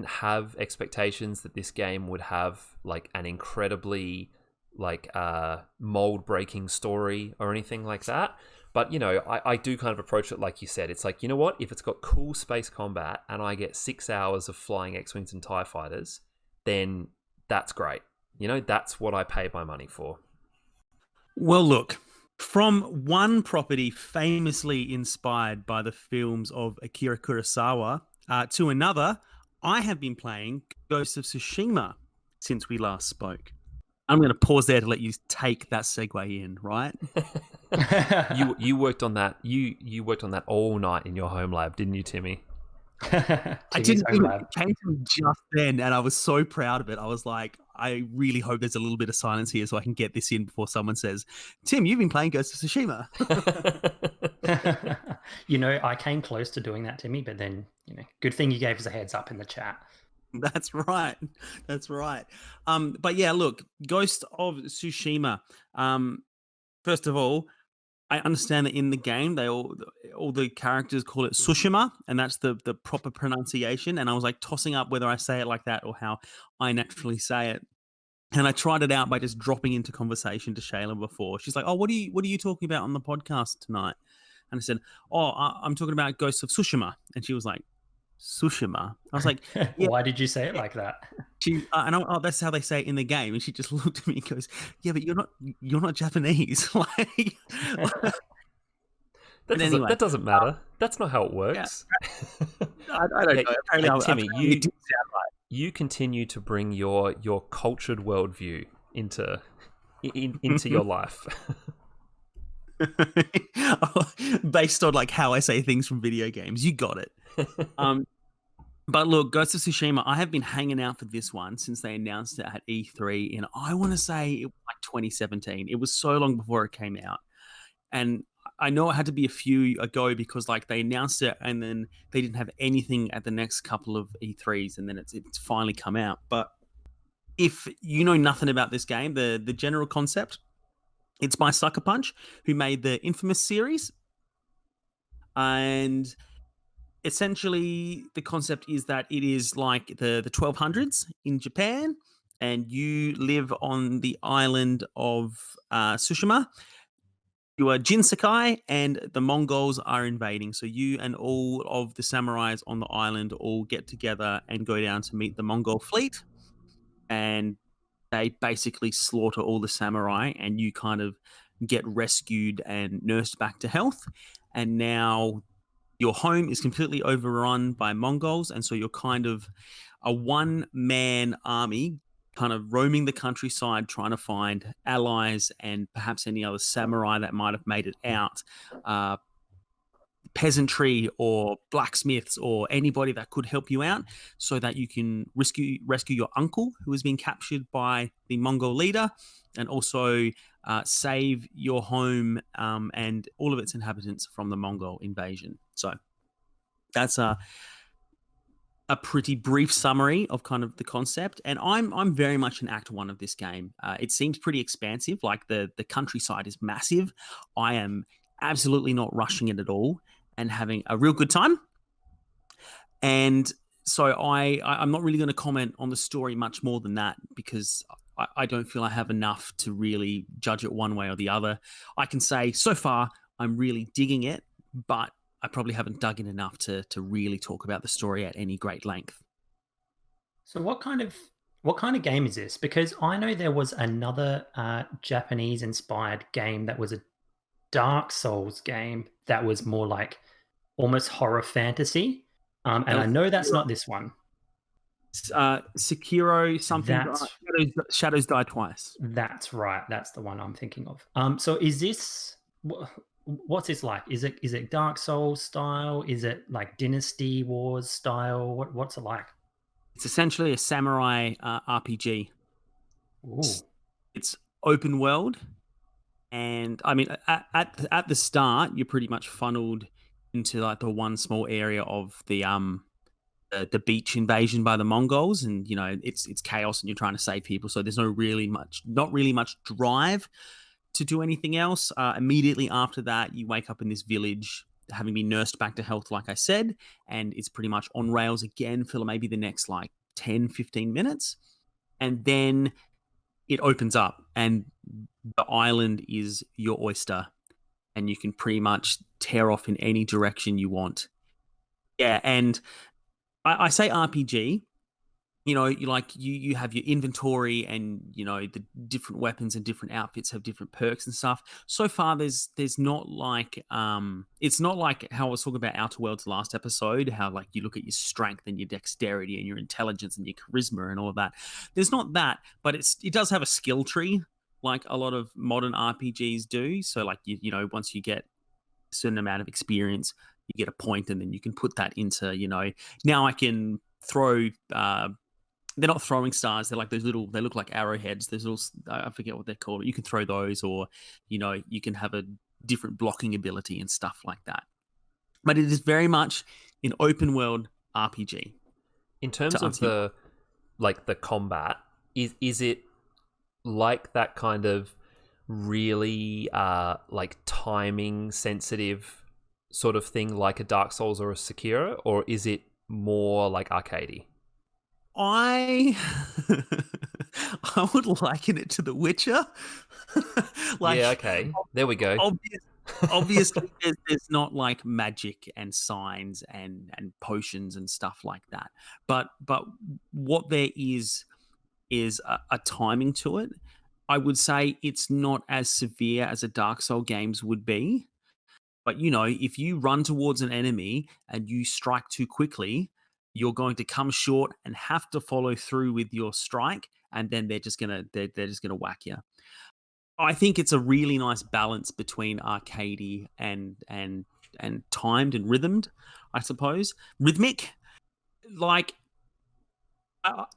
have expectations that this game would have like an incredibly like mold breaking story or anything like that. But I do kind of approach it like you said. It's like, what? If it's got cool space combat and I get 6 hours of flying X-Wings and TIE fighters, then that's great. That's what I paid my money for. Well, look. From one property famously inspired by the films of Akira Kurosawa to another, I have been playing Ghost of Tsushima since we last spoke. I'm going to pause there to let you take that segue in, right? You worked on that. You worked on that all night in your home lab, didn't you, Timmy? I didn't. It came to me just then, and I was so proud of it. I was like, I really hope there's a little bit of silence here so I can get this in before someone says, "Tim, you've been playing Ghost of Tsushima." I came close to doing that, Timmy, but then, good thing you gave us a heads up in the chat. That's right. But yeah, look, Ghost of Tsushima. First of all, I understand that in the game, all the characters call it Tsushima, and that's the proper pronunciation. And I was like tossing up whether I say it like that or how I naturally say it. And I tried it out by just dropping into conversation to Shayla before. She's like, "Oh, what are you talking about on the podcast tonight?" And I said, "Oh, I'm talking about Ghost of Tsushima." And she was like, Tsushima. I was like, yeah. Why did you say it like that? That's how they say it in the game. And she just looked at me and goes, yeah, but you're not Japanese. Like, That doesn't matter. That's not how it works. I don't know. Apparently, Timmy, it did sound right. You continue to bring your cultured worldview into your life. Based on like how I say things from video games. You got it. But look, Ghost of Tsushima, I have been hanging out for this one since they announced it at E3, and I want to say it was like 2017. It was so long before it came out. And I know it had to be a few ago because like they announced it and then they didn't have anything at the next couple of E3s, and then it's finally come out. But if you know nothing about this game, the general concept, it's by Sucker Punch, who made the Infamous series. And essentially the concept is that it is like the 1200s in Japan, and you live on the island of Tsushima. You are Jin Sakai, and the Mongols are invading. So you and all of the samurais on the island all get together and go down to meet the Mongol fleet, and they basically slaughter all the samurai, and you kind of get rescued and nursed back to health. And now your home is completely overrun by Mongols, and so you're kind of a one-man army kind of roaming the countryside trying to find allies and perhaps any other samurai that might have made it out, peasantry or blacksmiths or anybody that could help you out so that you can rescue your uncle who has been captured by the Mongol leader, and also save your home and all of its inhabitants from the Mongol invasion. So that's a pretty brief summary of kind of the concept, and I'm very much in Act 1 of this game. It seems pretty expansive, like the countryside is massive. I am absolutely not rushing it at all and having a real good time. And so I'm not really going to comment on the story much more than that, because I don't feel I have enough to really judge it one way or the other. I can say so far I'm really digging it, but I probably haven't dug in enough to really talk about the story at any great length. So what kind of game is this? Because I know there was another Japanese-inspired game that was a Dark Souls game that was more like almost horror fantasy, and I know that's not this one. Sekiro something. Shadows Die Twice. That's right. That's the one I'm thinking of. So is this? What's this like? Is it Dark Souls style? Is it like Dynasty Wars style? What's it like? It's essentially a samurai RPG. Ooh. It's open world, and I mean, at the start, you're pretty much funneled into like the one small area of the beach invasion by the Mongols, and you know it's chaos, and you're trying to save people. So there's not really much drive to do anything else. Immediately after that, you wake up in this village, having been nursed back to health, like I said, and it's pretty much on rails again for maybe the next like 10, 15 minutes. And then it opens up, and the island is your oyster, and you can pretty much tear off in any direction you want. Yeah, and I say RPG, you know, you have your inventory, and you know the different weapons and different outfits have different perks and stuff. So far, there's not like it's not like how I was talking about Outer Worlds last episode, how like you look at your strength and your dexterity and your intelligence and your charisma and all of that. There's not that, but it does have a skill tree like a lot of modern RPGs do. So like you know once you get a certain amount of experience, you get a point, and then you can put that into, you know, now I can throw. They're not throwing stars. They're like those little. They look like arrowheads. There's little. I forget what they're called. You can throw those, or you know, you can have a different blocking ability and stuff like that. But it is very much an open world RPG. In terms of the combat, is it like that kind of really like timing sensitive sort of thing, like a Dark Souls or a Sekiro, or is it more like arcadey? I would liken it to The Witcher. Yeah, okay. There we go. obviously there's not like magic and signs and potions and stuff like that, but what there is a timing to it. I would say it's not as severe as a Dark Soul games would be, but if you run towards an enemy and you strike too quickly, you're going to come short and have to follow through with your strike, and then they're just gonna whack you. I think it's a really nice balance between arcadey and timed and rhythmed, I suppose. Rhythmic, like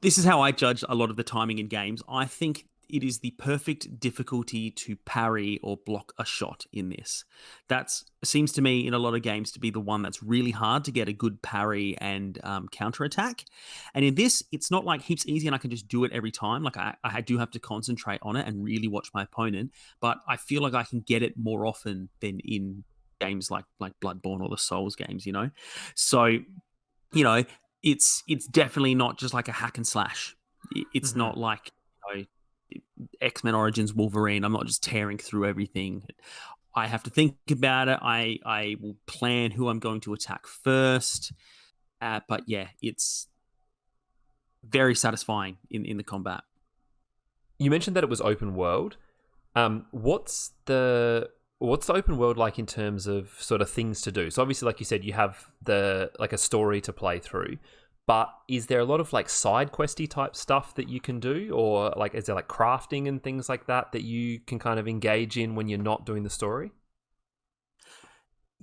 this is how I judge a lot of the timing in games. I think it is the perfect difficulty to parry or block a shot in this. That seems to me in a lot of games to be the one that's really hard to get a good parry and counter attack. And in this, it's not like heaps easy and I can just do it every time. Like I do have to concentrate on it and really watch my opponent. But I feel like I can get it more often than in games like Bloodborne or the Souls games. So it's definitely not just like a hack and slash. It's Mhm. not like X-Men Origins Wolverine. I'm not just tearing through everything. I have to think about it. I will plan who I'm going to attack first. But yeah, it's very satisfying in the combat. You mentioned that it was open world. What's the open world like in terms of sort of things to do? So obviously, like you said, you have like a story to play through. But is there a lot of like side questy type stuff that you can do, or like is there like crafting and things like that you can kind of engage in when you're not doing the story?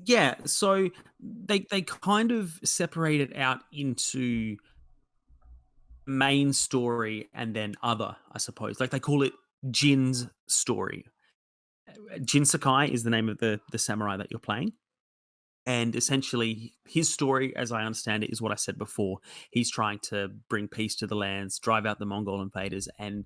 Yeah, so they kind of separate it out into main story and then other, I suppose. Like they call it Jin's story. Jin Sakai is the name of the samurai that you're playing. And essentially, his story, as I understand it, is what I said before. He's trying to bring peace to the lands, drive out the Mongol invaders, and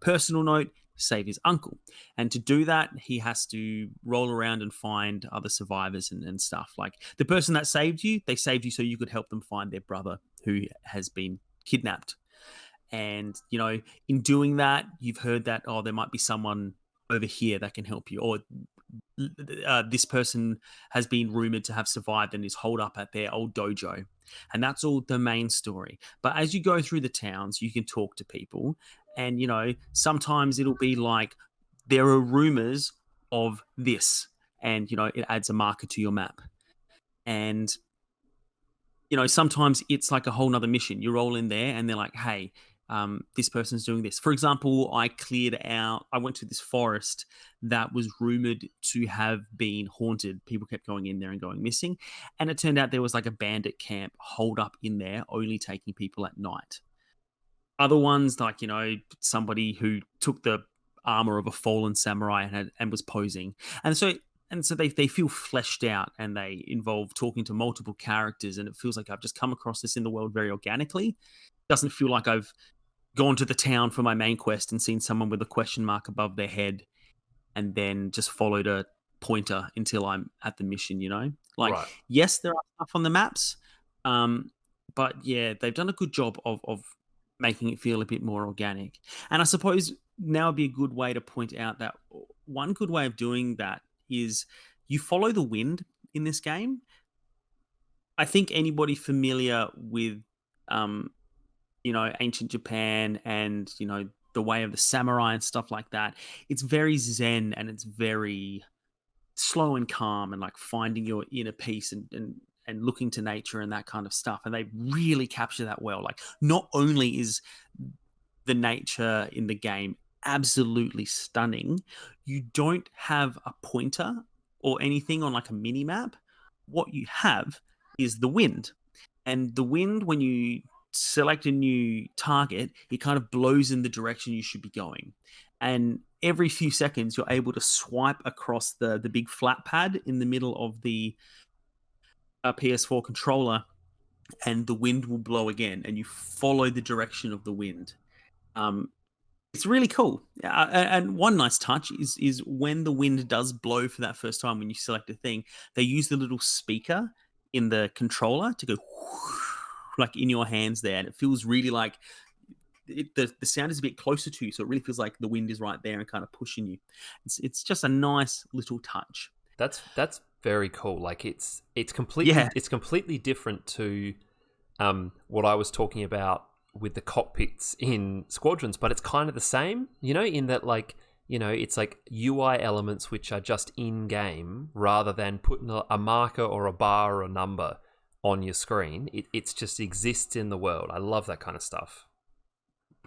personal note, save his uncle. And to do that, he has to roll around and find other survivors and stuff. Like the person that saved you, they saved you so you could help them find their brother who has been kidnapped. And, in doing that, you've heard that, oh, there might be someone over here that can help you, or this person has been rumored to have survived and is holed up at their old dojo. And that's all the main story. But as you go through the towns, you can talk to people. And, sometimes it'll be like, there are rumors of this. And, it adds a marker to your map. And, sometimes it's like a whole nother mission. You roll in there and they're like, hey, this person's doing this. For example, I went to this forest that was rumored to have been haunted. People kept going in there and going missing. And it turned out there was like a bandit camp holed up in there, only taking people at night. Other ones, like, somebody who took the armor of a fallen samurai and was posing. And so they feel fleshed out and they involve talking to multiple characters. And it feels like I've just come across this in the world very organically. Doesn't feel like I've gone to the town for my main quest and seen someone with a question mark above their head and then just followed a pointer until I'm at the mission, Like, Right. yes, there are stuff on the maps, but yeah, they've done a good job of making it feel a bit more organic. And I suppose now would be a good way to point out that one good way of doing that is you follow the wind in this game. I think anybody familiar with ancient Japan and, the way of the samurai and stuff like that, it's very zen and it's very slow and calm and like finding your inner peace and looking to nature and that kind of stuff. And they really capture that well. Like, not only is the nature in the game absolutely stunning, you don't have a pointer or anything on like a mini map. What you have is the wind. And the wind, when you select a new target, it kind of blows in the direction you should be going. And every few seconds, you're able to swipe across the big flat pad in the middle of the PS4 controller, and the wind will blow again, and you follow the direction of the wind. It's really cool. And one nice touch is when the wind does blow for that first time when you select a thing, they use the little speaker in the controller to go like in your hands there, and it feels really like the sound is a bit closer to you, so it really feels like the wind is right there and kind of pushing you. It's just a nice little touch. That's very cool. Like it's Yeah. completely different to what I was talking about with the cockpits in Squadrons, but it's kind of the same, in that like, it's like UI elements which are just in game rather than putting a marker or a bar or a number on your screen. It's just exists in the world. I love that kind of stuff.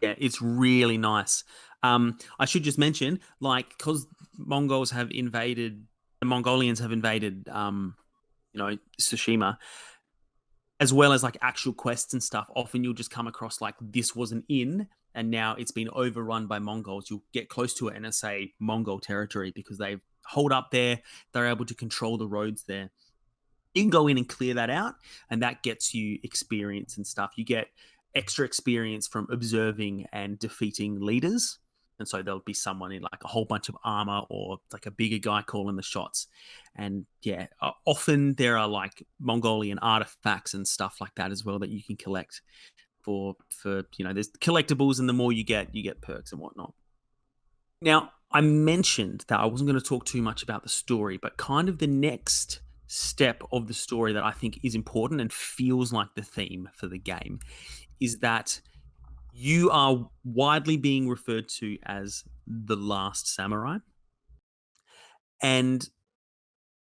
Yeah, it's really nice. I should just mention, like, because the Mongolians have invaded, Tsushima, as well as like actual quests and stuff. Often you'll just come across like this was an inn and now it's been overrun by Mongols. You'll get close to it and it's say Mongol territory because they hold up there. They're able to control the roads there. You can go in and clear that out, and that gets you experience and stuff. You get extra experience from observing and defeating leaders. And so there'll be someone in like a whole bunch of armor or like a bigger guy calling the shots. And yeah, often there are like Mongolian artifacts and stuff like that as well that you can collect for there's collectibles, and the more you get perks and whatnot. Now, I mentioned that I wasn't going to talk too much about the story, but kind of the next step of the story that I think is important and feels like the theme for the game is that you are widely being referred to as the last samurai. And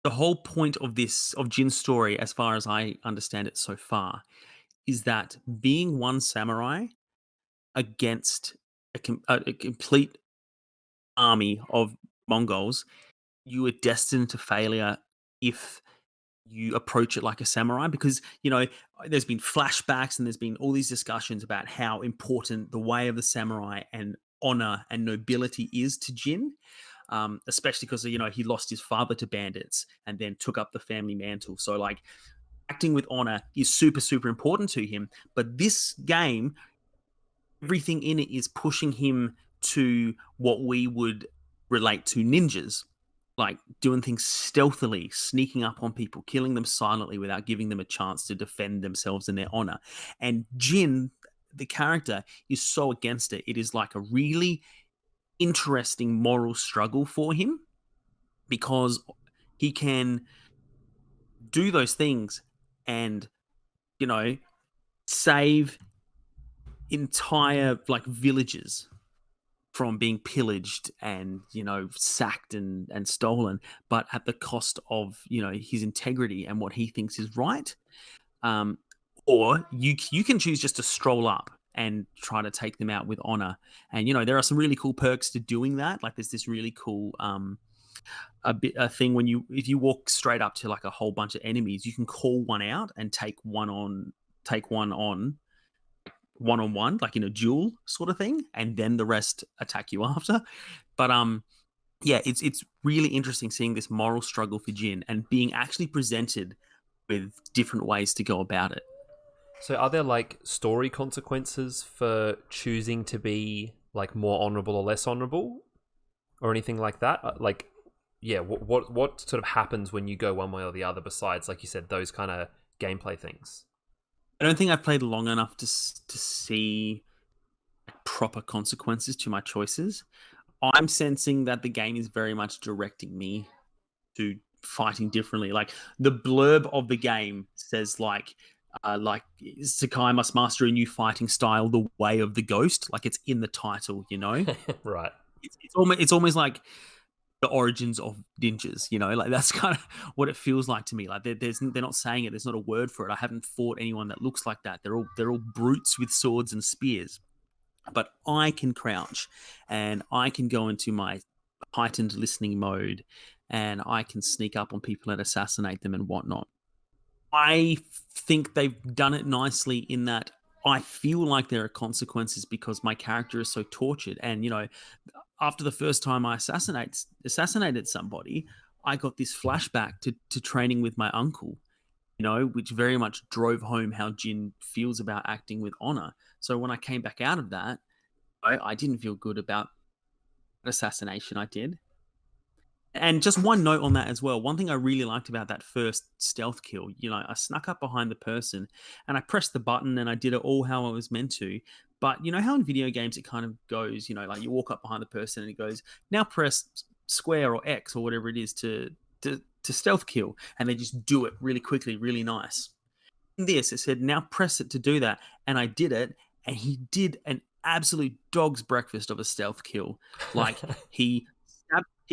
the whole point of Jin's story, as far as I understand it so far, is that being one samurai against a complete army of Mongols, you are destined to failure if you approach it like a samurai, because there's been flashbacks and there's been all these discussions about how important the way of the samurai and honor and nobility is to Jin, especially because he lost his father to bandits and then took up the family mantle. So like acting with honor is super, super important to him. But this game, everything in it is pushing him to what we would relate to ninjas, like doing things stealthily, sneaking up on people, killing them silently without giving them a chance to defend themselves and their honor. And Jin, the character, is so against it. It is like a really interesting moral struggle for him because he can do those things and, save entire like villages from being pillaged and sacked and stolen, but at the cost of his integrity and what he thinks is right. Or you can choose just to stroll up and try to take them out with honor. And there are some really cool perks to doing that. Like there's this really cool a thing if you walk straight up to like a whole bunch of enemies, you can call one out and take one on one-on-one, like in a duel sort of thing, and then the rest attack you after. But yeah, it's really interesting seeing this moral struggle for Jin and being actually presented with different ways to go about it. So are there like story consequences for choosing to be like more honorable or less honorable or anything like that? Like, yeah, what sort of happens when you go one way or the other besides, like you said, those kind of gameplay things? I don't think I've played long enough to see proper consequences to my choices. I'm sensing that the game is very much directing me to fighting differently. Like the blurb of the game says like Sakai must master a new fighting style, the way of the ghost. Like it's in the title, Right. It's almost like the origins of ninjas, like that's kind of what it feels like to me. Like they're not saying it. There's not a word for it. I haven't fought anyone that looks like that. They're all brutes with swords and spears, but I can crouch and I can go into my heightened listening mode and I can sneak up on people and assassinate them and whatnot. I think they've done it nicely in that I feel like there are consequences because my character is so tortured. And, after the first time I assassinated somebody, I got this flashback to training with my uncle, which very much drove home how Jin feels about acting with honor. So when I came back out of that, I didn't feel good about that assassination I did. And just one note on that as well. One thing I really liked about that first stealth kill, I snuck up behind the person and I pressed the button and I did it all how I was meant to. But you know how in video games it kind of goes, like you walk up behind the person and it goes, now press square or X or whatever it is to to stealth kill, and they just do it really quickly, really nice. In this, it said now press it to do that, and I did it, and he did an absolute dog's breakfast of a stealth kill. Like he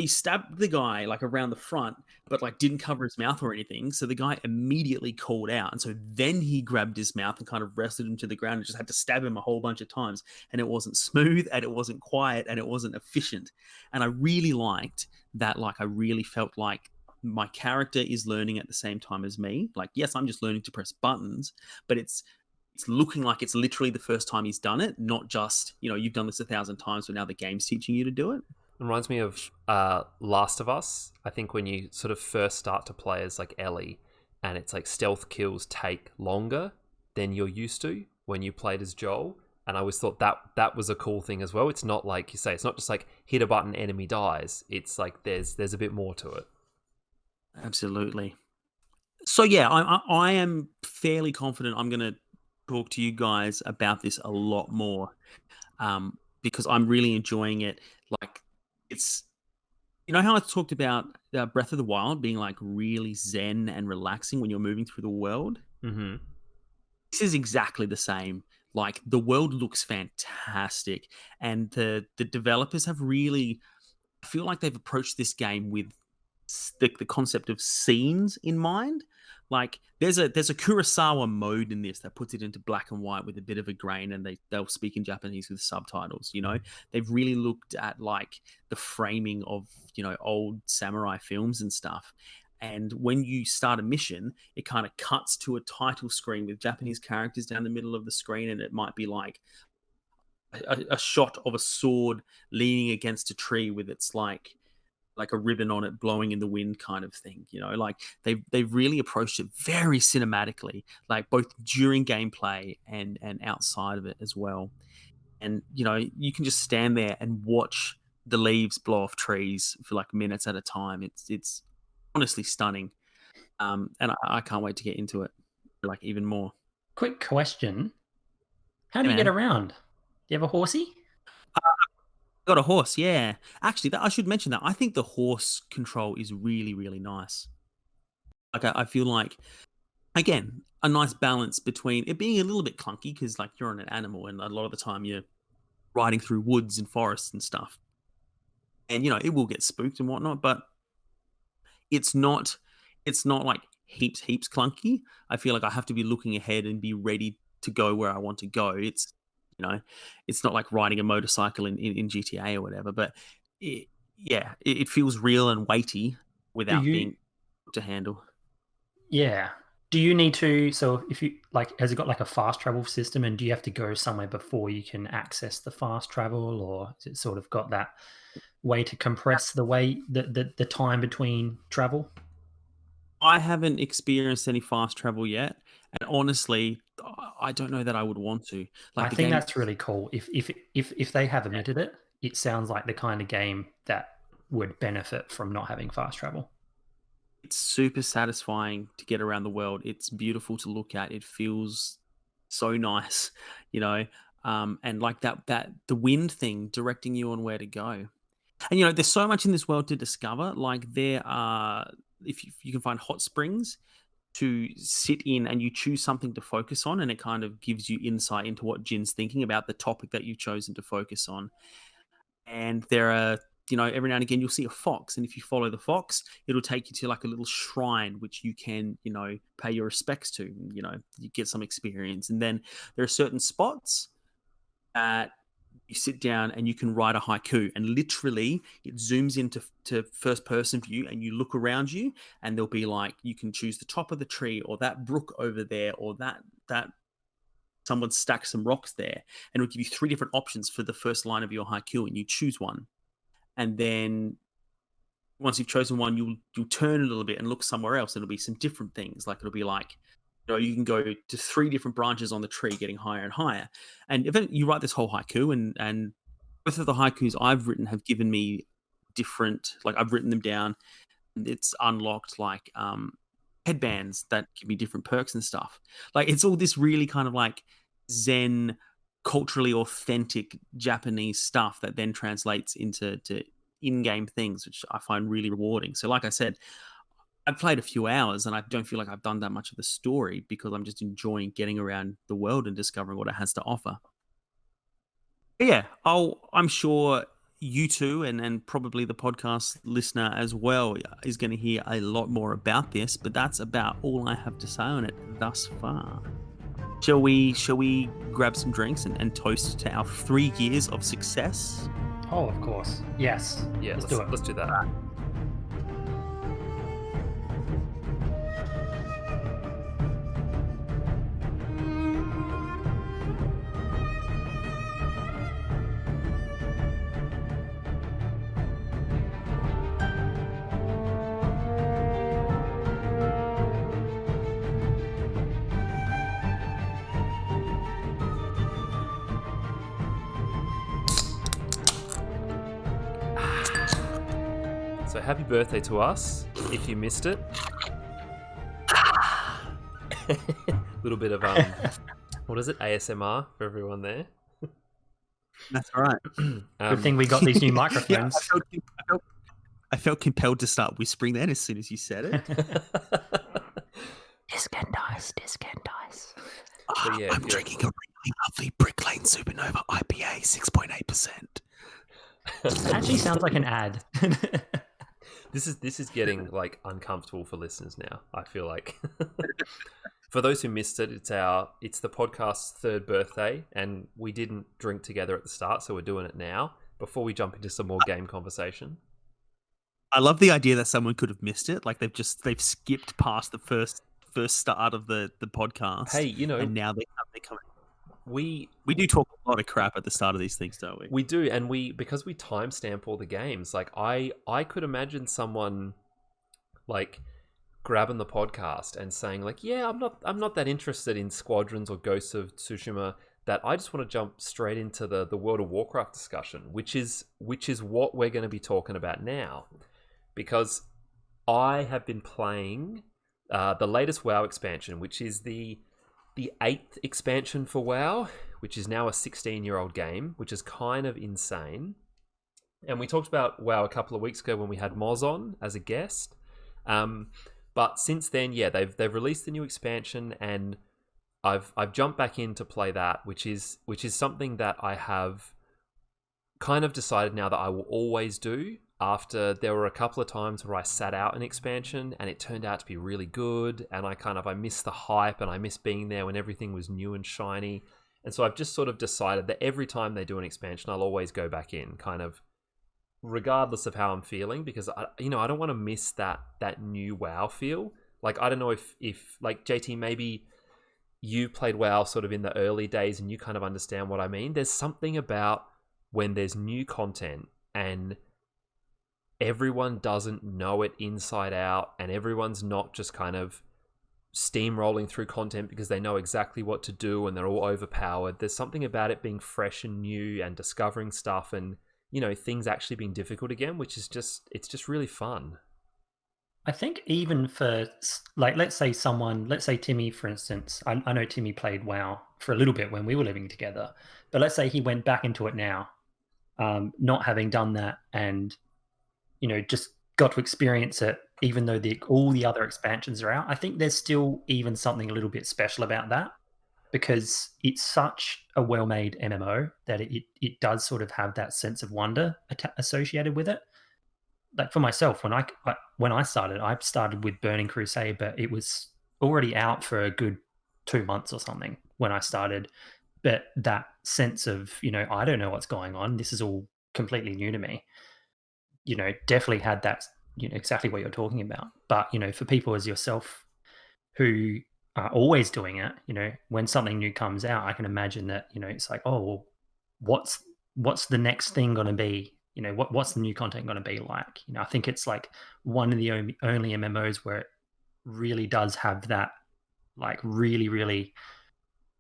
stabbed the guy like around the front, but like didn't cover his mouth or anything. So the guy immediately called out, and so then he grabbed his mouth and kind of wrestled him to the ground and just had to stab him a whole bunch of times. And it wasn't smooth, and it wasn't quiet, and it wasn't efficient. And I really liked that. Like I really felt like my character is learning at the same time as me. Like yes, I'm just learning to press buttons, but it's looking like it's literally the first time he's done it, not just you've done this 1,000 times, but now the game's teaching you to do it. Reminds me of Last of Us. I think when you sort of first start to play as like Ellie, and it's like stealth kills take longer than you're used to when you played as Joel. And I always thought that was a cool thing as well. It's not like you say, it's not just like hit a button, enemy dies. It's like there's a bit more to it. Absolutely. So yeah, I am fairly confident I'm going to talk to you guys about this a lot more, because I'm really enjoying it. Like it's, how I talked about Breath of the Wild being like really zen and relaxing when you're moving through the world. Mm-hmm. This is exactly the same. Like the world looks fantastic, and the developers have really, I feel like they've approached this game with the concept of scenes in mind. Like there's a Kurosawa mode in this that puts it into black and white with a bit of a grain, and they'll speak in Japanese with subtitles. They've really looked at like the framing of old samurai films and stuff. And when you start a mission, it kind of cuts to a title screen with Japanese characters down the middle of the screen, and it might be like a shot of a sword leaning against a tree with its like a ribbon on it blowing in the wind kind of thing. Like they've really approached it very cinematically, like both during gameplay and outside of it as well. And you can just stand there and watch the leaves blow off trees for like minutes at a time. It's honestly stunning, and I can't wait to get into it like even more. Quick question: how do Hey, you get man. around? Do you have a horsey? Got a horse, yeah. Actually, I should mention that. I think the horse control is really, really nice. Like, I feel like, again, a nice balance between it being a little bit clunky because, like, you're on an animal, and a lot of the time you're riding through woods and forests and stuff, and it will get spooked and whatnot. But it's not like heaps clunky. I feel like I have to be looking ahead and be ready to go where I want to go. It's not like riding a motorcycle in GTA or whatever, but it feels real and weighty without being to handle. Yeah. Do you need to, so if you like, has it got like a fast travel system, and do you have to go somewhere before you can access the fast travel, or has it sort of got that way to compress the time between travel? I haven't experienced any fast travel yet, and honestly, I don't know that I would want to. Like I think that's really cool. If they have omitted it, it sounds like the kind of game that would benefit from not having fast travel. It's super satisfying to get around the world. It's beautiful to look at. It feels so nice, and like that the wind thing directing you on where to go. And there's so much in this world to discover. Like there are, if you can find hot springs to sit in, and you choose something to focus on, and it kind of gives you insight into what Jin's thinking about the topic that you've chosen to focus on. And there are, every now and again you'll see a fox, and if you follow the fox, it'll take you to like a little shrine which you can, pay your respects to. You get some experience, and then there are certain spots that you sit down and you can write a haiku, and literally it zooms into first person view, and you look around you, and there'll be like, you can choose the top of the tree, or that brook over there, or that someone stacked some rocks there, and it'll give you 3 different options for the first line of your haiku, and you choose one. And then once you've chosen one, you'll turn a little bit and look somewhere else, and it'll be some different things. Like it'll be like, you can go to 3 different branches on the tree, getting higher and higher. And eventually you write this whole haiku, and both of the haikus I've written have given me different, like I've written them down, and it's unlocked like headbands that give me different perks and stuff. Like it's all this really kind of like zen, culturally authentic Japanese stuff that then translates into in-game things, which I find really rewarding. So like I said, I've played a few hours and I don't feel like I've done that much of the story because I'm just enjoying getting around the world and discovering what it has to offer. But yeah, I'm sure you two and probably the podcast listener as well is going to hear a lot more about this, but that's about all I have to say on it thus far. Shall we grab some drinks and toast to our 3 years of success? Oh, of course. Yes. Yeah, let's do it. Let's do that. So happy birthday to us, if you missed it. Little bit of, what is it, ASMR for everyone there? That's all right. Good thing we got these new microphones. I felt compelled to start whispering then as soon as you said it. Disc and dice. But yeah, I'm drinking a really lovely Brick Lane Supernova IPA, 6.8%. Actually sounds like an ad. This is getting like uncomfortable for listeners now. I feel like for those who missed it, it's the podcast's 3rd birthday, and we didn't drink together at the start, so we're doing it now before we jump into some more game conversation. I love the idea that someone could have missed it, like they've skipped past the first start of the podcast. Hey, you know, and now they're coming. We do talk a lot of crap at the start of these things, don't we? We do, and because we timestamp all the games. Like I could imagine someone like grabbing the podcast and saying like, "Yeah, I'm not that interested in Squadrons or Ghosts of Tsushima. That I just want to jump straight into the World of Warcraft discussion, which is what we're going to be talking about now, because I have been playing the latest WoW expansion, which is the 8th expansion for WoW, which is now a 16-year-old game, which is kind of insane. And we talked about WoW a couple of weeks ago when we had Moz on as a guest. But since then, yeah, they've released the new expansion, and I've jumped back in to play that, which is something that I have kind of decided now that I will always do. After there were a couple of times where I sat out an expansion and it turned out to be really good, and I missed the hype and I missed being there when everything was new and shiny. And so I've just sort of decided that every time they do an expansion, I'll always go back in, kind of regardless of how I'm feeling, because I don't want to miss that new WoW feel. Like, I don't know if like JT, maybe you played WoW sort of in the early days and you kind of understand what I mean. There's something about when there's new content and everyone doesn't know it inside out, and everyone's not just kind of steamrolling through content because they know exactly what to do and they're all overpowered. There's something about it being fresh and new and discovering stuff, and things actually being difficult again, which is it's just really fun. I think even for, like, let's say Timmy, for instance. I know Timmy played WoW for a little bit when we were living together, but let's say he went back into it now, not having done that, and just got to experience it, even though all the other expansions are out. I think there's still even something a little bit special about that, because it's such a well-made MMO that it does sort of have that sense of wonder associated with it. Like for myself, when I started with Burning Crusade, but it was already out for a good 2 months or something when I started. But that sense of, I don't know what's going on. This is all completely new to me. Definitely had that, exactly what you're talking about. But, for people as yourself who are always doing it, when something new comes out, I can imagine that, it's like, oh, well, what's the next thing going to be? What's the new content going to be like? I think it's like one of the only MMOs where it really does have that, like, really, really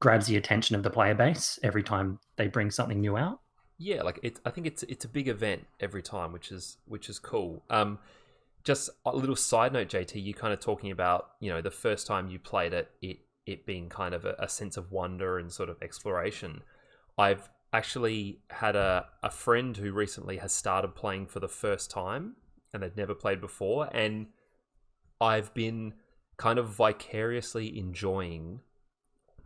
grabs the attention of the player base every time they bring something new out. Yeah, like I think it's a big event every time, which is cool. Just a little side note, JT, you kind of talking about the first time you played it being kind of a sense of wonder and sort of exploration. I've actually had a friend who recently has started playing for the first time, and they'd never played before, and I've been kind of vicariously enjoying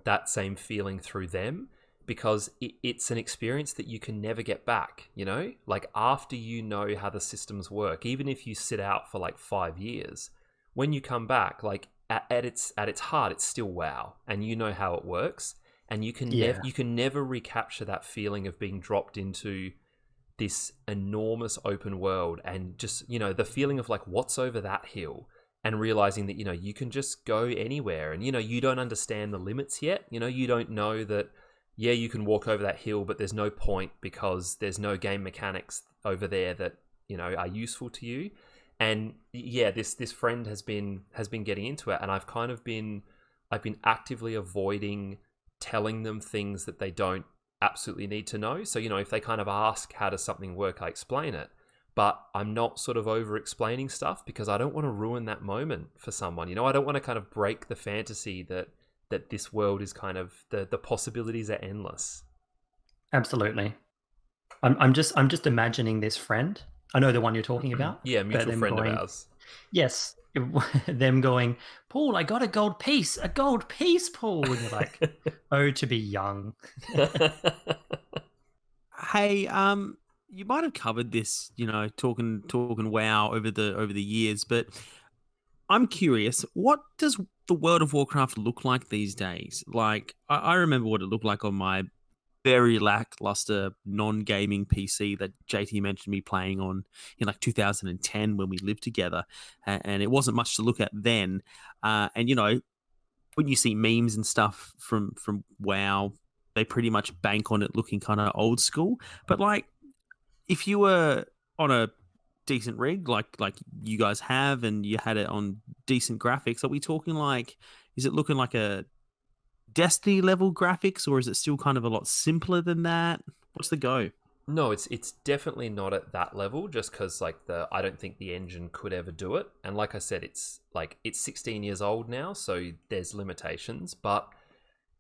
that same feeling through them, because it's an experience that you can never get back, you know? Like, after you know how the systems work, even if you sit out for like 5 years, when you come back, like at its heart, it's still WoW, and you know how it works, and you can never recapture that feeling of being dropped into this enormous open world, and just, you know, the feeling of like, what's over that hill, and realizing that, you know, you can just go anywhere, and, you know, you don't understand the limits yet. You know, you don't know that, yeah, you can walk over that hill, but there's no point because there's no game mechanics over there that, you know, are useful to you. And yeah, this friend has been getting into it, and I've been actively avoiding telling them things that they don't absolutely need to know. So, you know, if they kind of ask, how does something work, I explain it. But I'm not sort of over explaining stuff, because I don't want to ruin that moment for someone. You know, I don't want to kind of break the fantasy that this world is kind of, the possibilities are endless. Absolutely. I'm just imagining this friend. I know the one you're talking about. Yeah, mutual friend of ours. Yes. Them going, Paul, I got a gold piece, Paul. And you're like, oh, to be young. Hey, you might have covered this, you know, talking WoW over the years, but I'm curious, what does the World of Warcraft look like these days? Like, I remember what it looked like on my very lackluster non-gaming PC that JT mentioned me playing on in like 2010 when we lived together, and it wasn't much to look at then. And you know, when you see memes and stuff from WoW, they pretty much bank on it looking kind of old school. But like, if you were on a decent rig like you guys have, and you had it on decent graphics, are we talking like, is it looking like a Destiny level graphics, or is it still kind of a lot simpler than that? What's the go? No, it's definitely not at that level, just because like I don't think the engine could ever do it. And like I said, it's 16 years old now, so there's limitations, but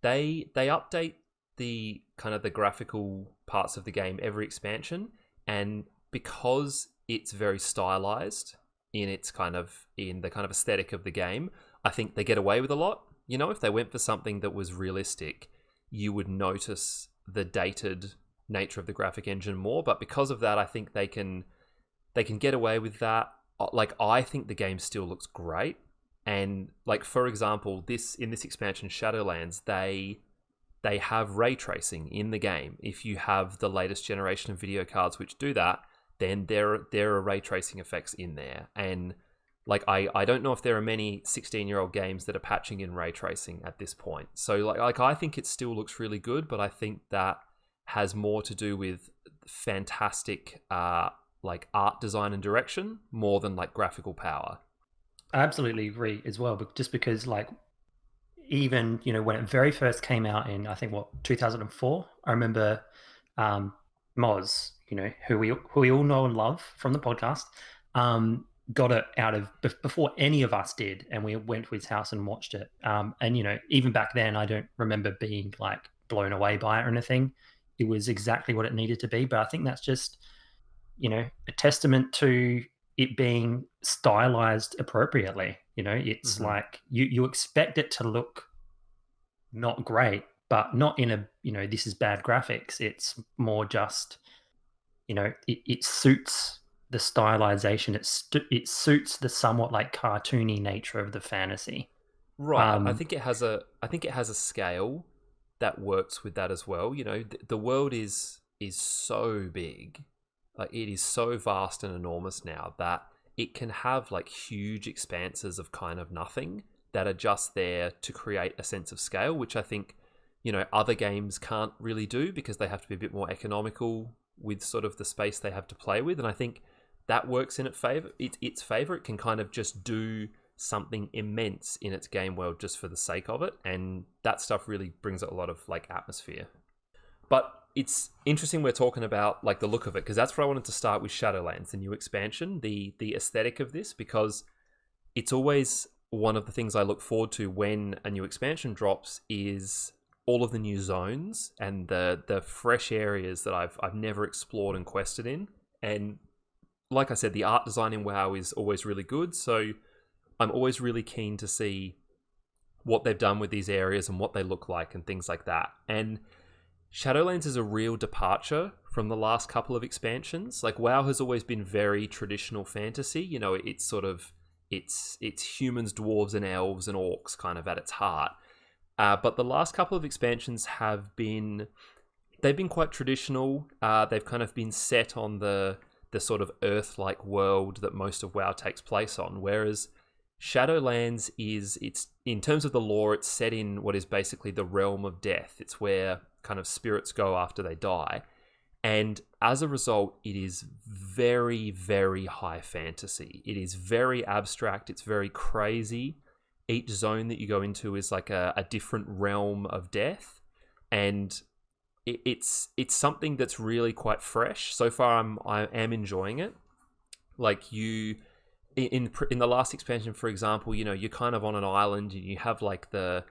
they update the kind of the graphical parts of the game every expansion, and because it's very stylized in the kind of aesthetic of the game, I think they get away with a lot. You know, if they went for something that was realistic, you would notice the dated nature of the graphic engine more. But because of that, I think they can get away with that. Like, I think the game still looks great. And like, for example, in this expansion, Shadowlands, they have ray tracing in the game. If you have the latest generation of video cards which do that, then there are ray tracing effects in there. And like, I don't know if there are many 16-year-old games that are patching in ray tracing at this point. So like I think it still looks really good, but I think that has more to do with fantastic like art design and direction more than like graphical power. I absolutely agree as well, but just because like, even, you know, when it very first came out in, I think 2004, I remember Moz, you know, who we all know and love from the podcast, got it out of before any of us did, and we went to his house and watched it. And you know, even back then, I don't remember being like blown away by it or anything. It was exactly what it needed to be. But I think that's just, you know, a testament to it being stylized appropriately. You know, it's like you expect it to look not great, but not in a, you know, this is bad graphics. It's more just, you know, it suits the stylization. It suits the somewhat like cartoony nature of the fantasy. Right. I think it has a scale that works with that as well. You know, the world is so big, like it is so vast and enormous now that it can have like huge expanses of kind of nothing that are just there to create a sense of scale, which I think, you know, other games can't really do because they have to be a bit more economical with sort of the space they have to play with. And I think that works in its favor. It can kind of just do something immense in its game world just for the sake of it, and that stuff really brings it a lot of like atmosphere. But it's interesting we're talking about like the look of it, because that's where I wanted to start with Shadowlands, the new expansion, the aesthetic of this, because it's always one of the things I look forward to when a new expansion drops is all of the new zones and the fresh areas that I've never explored and quested in. And like I said, the art design in WoW is always really good. So I'm always really keen to see what they've done with these areas and what they look like and things like that. And Shadowlands is a real departure from the last couple of expansions. Like WoW has always been very traditional fantasy. You know, it's sort of it's humans, dwarves, and elves and orcs kind of at its heart. But the last couple of expansions they've been quite traditional. They've kind of been set on the sort of Earth-like world that most of WoW takes place on, whereas Shadowlands it's in terms of the lore, it's set in what is basically the realm of death. It's where kind of spirits go after they die. And as a result, it is very, very high fantasy. It is very abstract. It's very crazy. Each zone that you go into is like a different realm of death. And it's something that's really quite fresh. So far, I am enjoying it. Like in the last expansion, for example, you know, you're kind of on an island and you have like the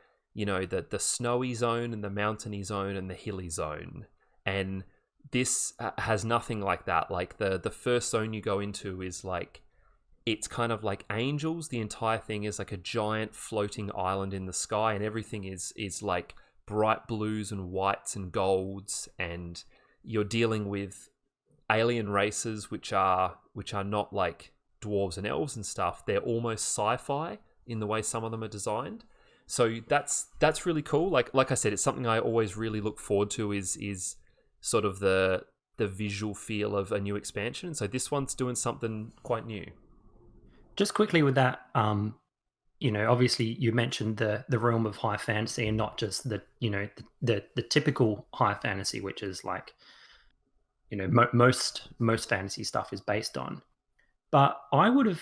snowy zone and the mountainy zone and the hilly zone. And this has nothing like that. Like the first zone you go into is like, it's kind of like angels. The entire thing is like a giant floating island in the sky, and everything is like bright blues and whites and golds, and you're dealing with alien races which are not like dwarves and elves and stuff. They're almost sci-fi in the way some of them are designed. So that's really cool. Like I said, it's something I always really look forward to is sort of the visual feel of a new expansion. So this one's doing something quite new. Just quickly with that, you know, obviously you mentioned the realm of high fantasy and not just the typical high fantasy, which is like, you know, most fantasy stuff is based on. But I would have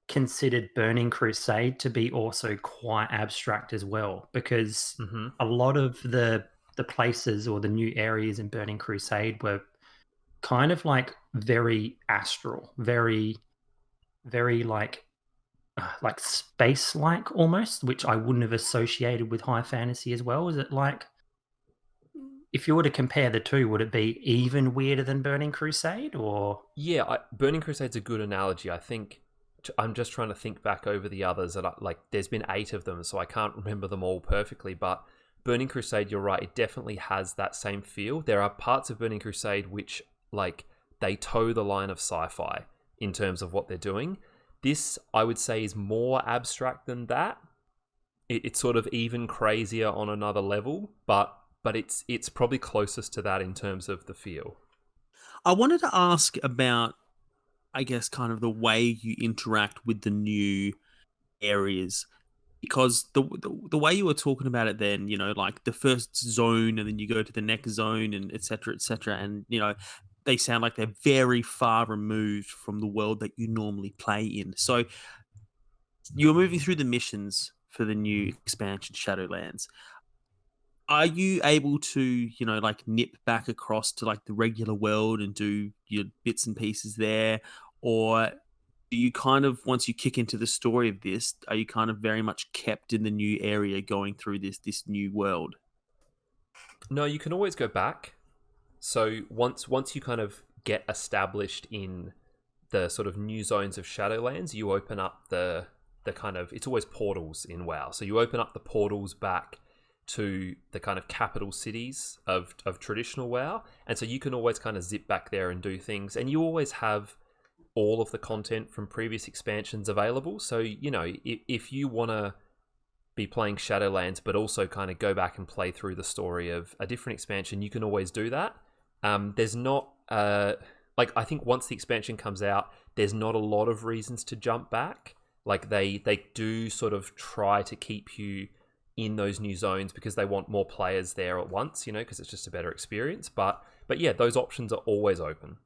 considered Burning Crusade to be also quite abstract as well, because a lot of the places or the new areas in Burning Crusade were kind of like very astral, very like space-like almost, which I wouldn't have associated with high fantasy as well. Is it like, if you were to compare the two, would it be even weirder than Burning Crusade? Or yeah, Burning Crusade's a good analogy. I think I'm just trying to think back over the others, and there's been 8 of them, so I can't remember them all perfectly. But Burning Crusade, you're right, it definitely has that same feel. There are parts of Burning Crusade which like they toe the line of sci-fi in terms of what they're doing. This, I would say, is more abstract than that. It's sort of even crazier on another level, but it's probably closest to that in terms of the feel. I wanted to ask about, I guess, kind of the way you interact with the new areas, because the way you were talking about it then, you know, like the first zone and then you go to the next zone and et cetera, and, you know, they sound like they're very far removed from the world that you normally play in. So you're moving through the missions for the new expansion, Shadowlands. Are you able to, you know, like nip back across to like the regular world and do your bits and pieces there? Or do you kind of, once you kick into the story of this, are you kind of very much kept in the new area going through this new world? No, you can always go back. So once you kind of get established in the sort of new zones of Shadowlands, you open up the kind of, it's always portals in WoW. So you open up the portals back to the kind of capital cities of traditional WoW. And so you can always kind of zip back there and do things. And you always have all of the content from previous expansions available. So, you know, if you want to be playing Shadowlands, but also kind of go back and play through the story of a different expansion, you can always do that. There's not, like, I think once the expansion comes out, there's not a lot of reasons to jump back. Like, they do sort of try to keep you in those new zones because they want more players there at once, you know, because it's just a better experience. But yeah, those options are always open.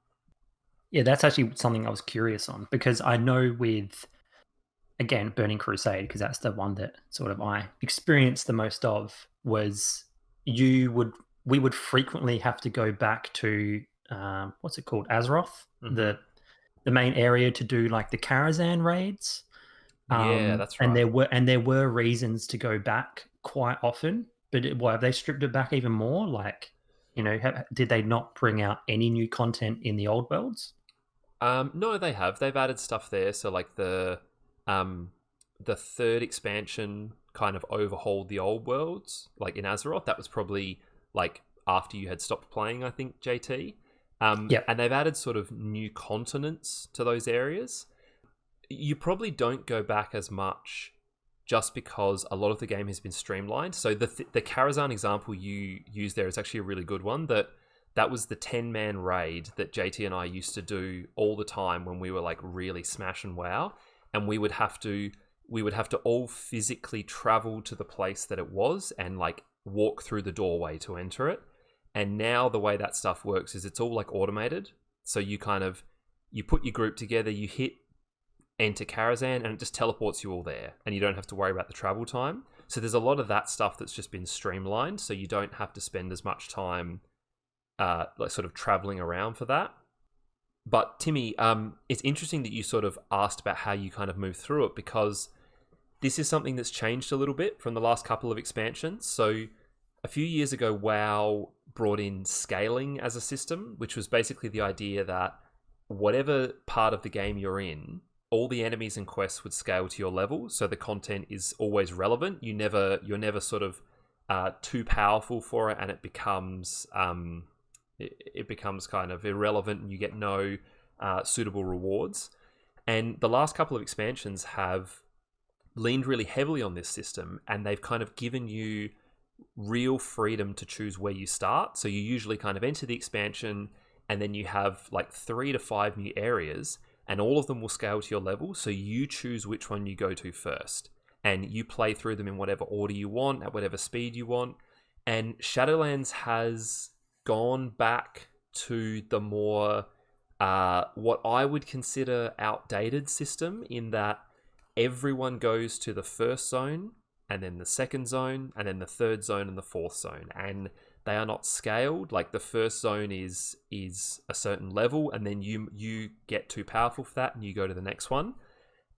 Yeah, that's actually something I was curious on, because I know with, again, Burning Crusade, because that's the one that sort of I experienced the most of, was we would frequently have to go back to what's it called, Azeroth, the main area, to do like the Karazhan raids. Yeah, that's right. And there were reasons to go back quite often, but have they stripped it back even more? Like, you know, did they not bring out any new content in the old worlds? No, they have. They've added stuff there. So like the the third expansion kind of overhauled the old worlds, like in Azeroth. That was probably like after you had stopped playing, I think, JT. Yep. And they've added sort of new continents to those areas. You probably don't go back as much just because a lot of the game has been streamlined. So the Karazhan example you use there is actually a really good one. That was the 10-man raid that JT and I used to do all the time when we were like really smashing WoW, and we would have to all physically travel to the place that it was and like walk through the doorway to enter it. And now the way that stuff works is it's all like automated. So you put your group together, you hit enter Karazhan, and it just teleports you all there, and you don't have to worry about the travel time. So there's a lot of that stuff that's just been streamlined, so you don't have to spend as much time like sort of traveling around for that. But Timmy, it's interesting that you sort of asked about how you kind of move through it, because this is something that's changed a little bit from the last couple of expansions. So a few years ago, WoW brought in scaling as a system, which was basically the idea that whatever part of the game you're in, all the enemies and quests would scale to your level, so the content is always relevant. You're never sort of too powerful for it, and it becomes kind of irrelevant, and you get no suitable rewards. And the last couple of expansions have leaned really heavily on this system, and they've kind of given you real freedom to choose where you start. So you usually kind of enter the expansion, and then you have like 3 to 5 new areas, and all of them will scale to your level. So you choose which one you go to first, and you play through them in whatever order you want, at whatever speed you want. And Shadowlands has gone back to the more what I would consider outdated system, in that everyone goes to the first zone, and then the second zone, and then the third zone, and the fourth zone, and they are not scaled. Like the first zone is a certain level, and then you get too powerful for that, and you go to the next one.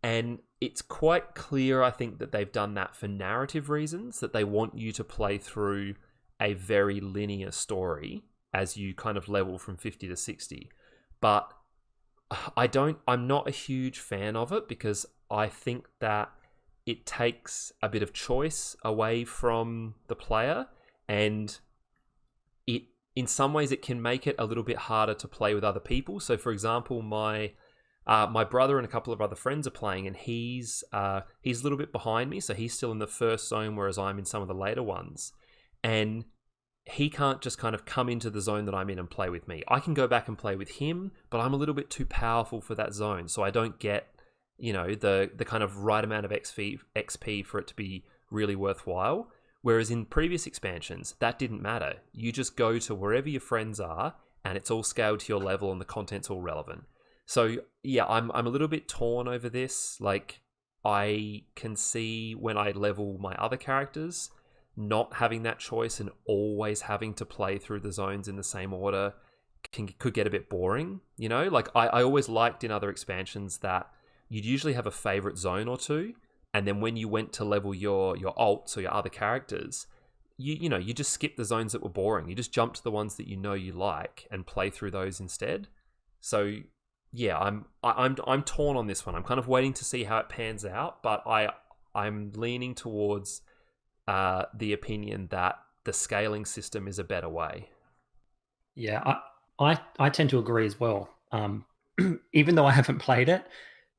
And it's quite clear, I think, that they've done that for narrative reasons, that they want you to play through a very linear story as you kind of level from 50 to 60. But I'm not a huge fan of it, because I think that it takes a bit of choice away from the player, and in some ways it can make it a little bit harder to play with other people. So for example, my brother and a couple of other friends are playing, and he's a little bit behind me, so he's still in the first zone, whereas I'm in some of the later ones. And he can't just kind of come into the zone that I'm in and play with me. I can go back and play with him, but I'm a little bit too powerful for that zone, so I don't get, the kind of right amount of XP for it to be really worthwhile. Whereas in previous expansions, that didn't matter. You just go to wherever your friends are, and it's all scaled to your level, and the content's all relevant. So yeah, I'm a little bit torn over this. Like, I can see when I level my other characters, not having that choice and always having to play through the zones in the same order could get a bit boring. Like I always liked in other expansions that you'd usually have a favorite zone or two, and then when you went to level your alts or your other characters, you just skip the zones that were boring. You just jump to the ones that you like and play through those instead. So yeah, I'm torn on this one. I'm kind of waiting to see how it pans out, but I'm leaning towards the opinion that the scaling system is a better way. Yeah, I tend to agree as well. Even though I haven't played it,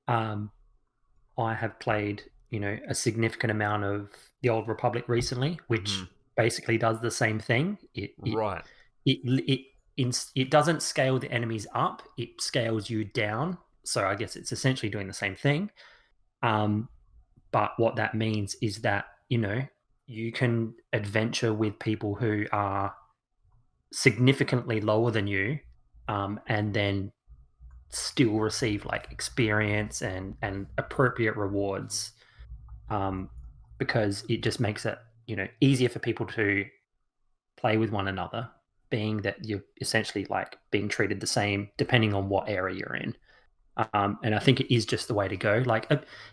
I have played a significant amount of the Old Republic recently, which basically does the same thing. Right. It doesn't scale the enemies up; it scales you down. So I guess it's essentially doing the same thing. But what that means is that you can adventure with people who are significantly lower than you, and then still receive like experience and appropriate rewards, because it just makes it easier for people to play with one another, being that you're essentially like being treated the same depending on what area you're in. And I think it is just the way to go. Like,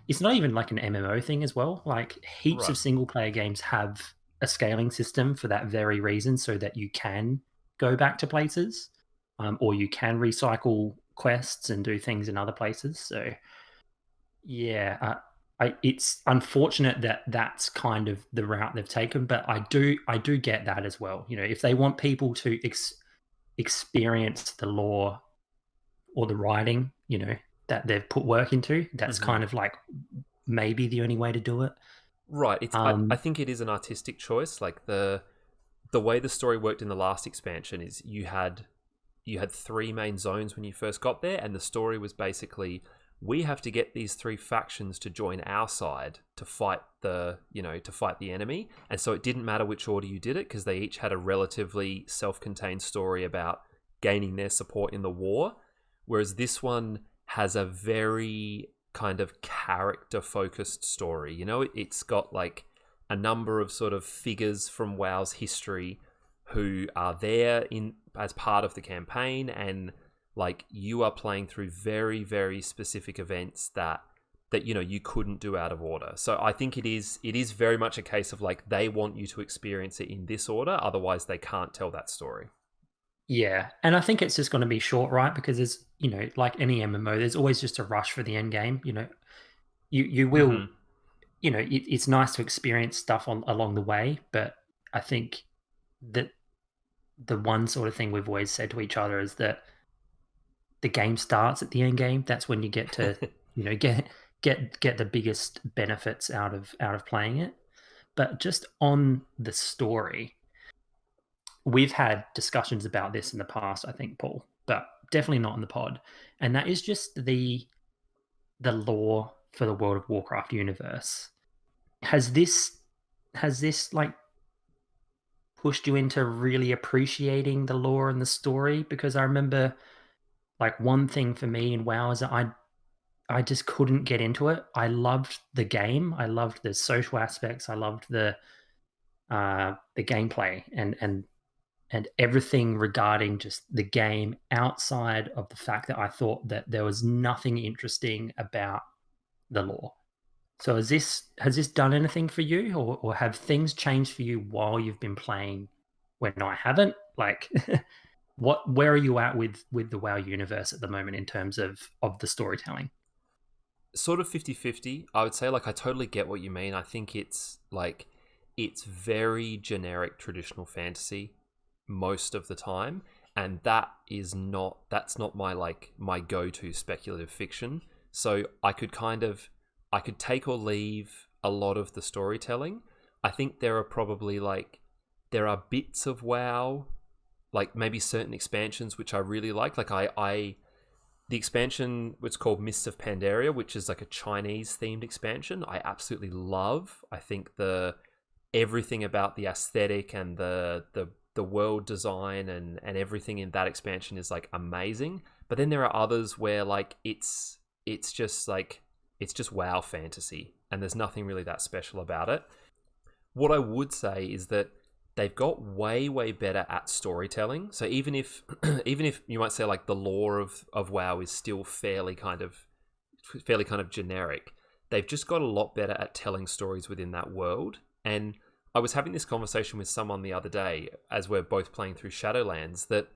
it's not even like an MMO thing as well. Like, heaps of single player games have a scaling system for that very reason, so that you can go back to places, or you can recycle quests and do things in other places. So yeah, it's unfortunate that that's kind of the route they've taken, but I do get that as well. You know, if they want people to experience the lore or the writing, you know, that they've put work into, that's kind of like maybe the only way to do it. Right. I think it is an artistic choice. Like the way the story worked in the last expansion is you had 3 main zones when you first got there, and the story was basically, we have to get these 3 factions to join our side to fight the enemy. And so it didn't matter which order you did it, because they each had a relatively self-contained story about gaining their support in the war. Whereas this one has a very kind of character-focused story. You know, it's got like a number of sort of figures from WoW's history who are there as part of the campaign, and like you are playing through very, very specific events that you know you couldn't do out of order. So I think it is very much a case of like they want you to experience it in this order, otherwise they can't tell that story. Yeah, and I think it's just going to be short, right? Because there's, you know, like any MMO, there's always just a rush for the end game. You know, you will, you know, it's nice to experience stuff along the way, but I think that the one sort of thing we've always said to each other is that the game starts at the end game. That's when you get to, you know, get the biggest benefits out of playing it. But just on the story, we've had discussions about this in the past, I think, Paul, but definitely not in the pod. And that is just the lore for the World of Warcraft universe. Has this like pushed you into really appreciating the lore and the story? Because I remember, like, one thing for me in WoW is that I just couldn't get into it. I loved the game. I loved the social aspects. I loved the gameplay and everything regarding just the game, outside of the fact that I thought that there was nothing interesting about the lore. So has this done anything for you, or have things changed for you while you've been playing when I haven't? Like, where are you at with the WoW universe at the moment in terms of the storytelling? Sort of 50-50. I would say, like, I totally get what you mean. I think it's very generic traditional fantasy most of the time, and that's not my go-to speculative fiction. So I could take or leave a lot of the storytelling. I think there are bits of WoW, like maybe certain expansions which I really like. Like the expansion was called Mists of Pandaria, which is like a Chinese themed expansion. I absolutely love. I think everything about the aesthetic and the world design and everything in that expansion is like amazing. But then there are others where like it's just WoW fantasy, and there's nothing really that special about it. What I would say is that they've got way, way better at storytelling. So even if you might say like the lore of WoW is still fairly kind of generic, they've just got a lot better at telling stories within that world. And I was having this conversation with someone the other day as we're both playing through Shadowlands, that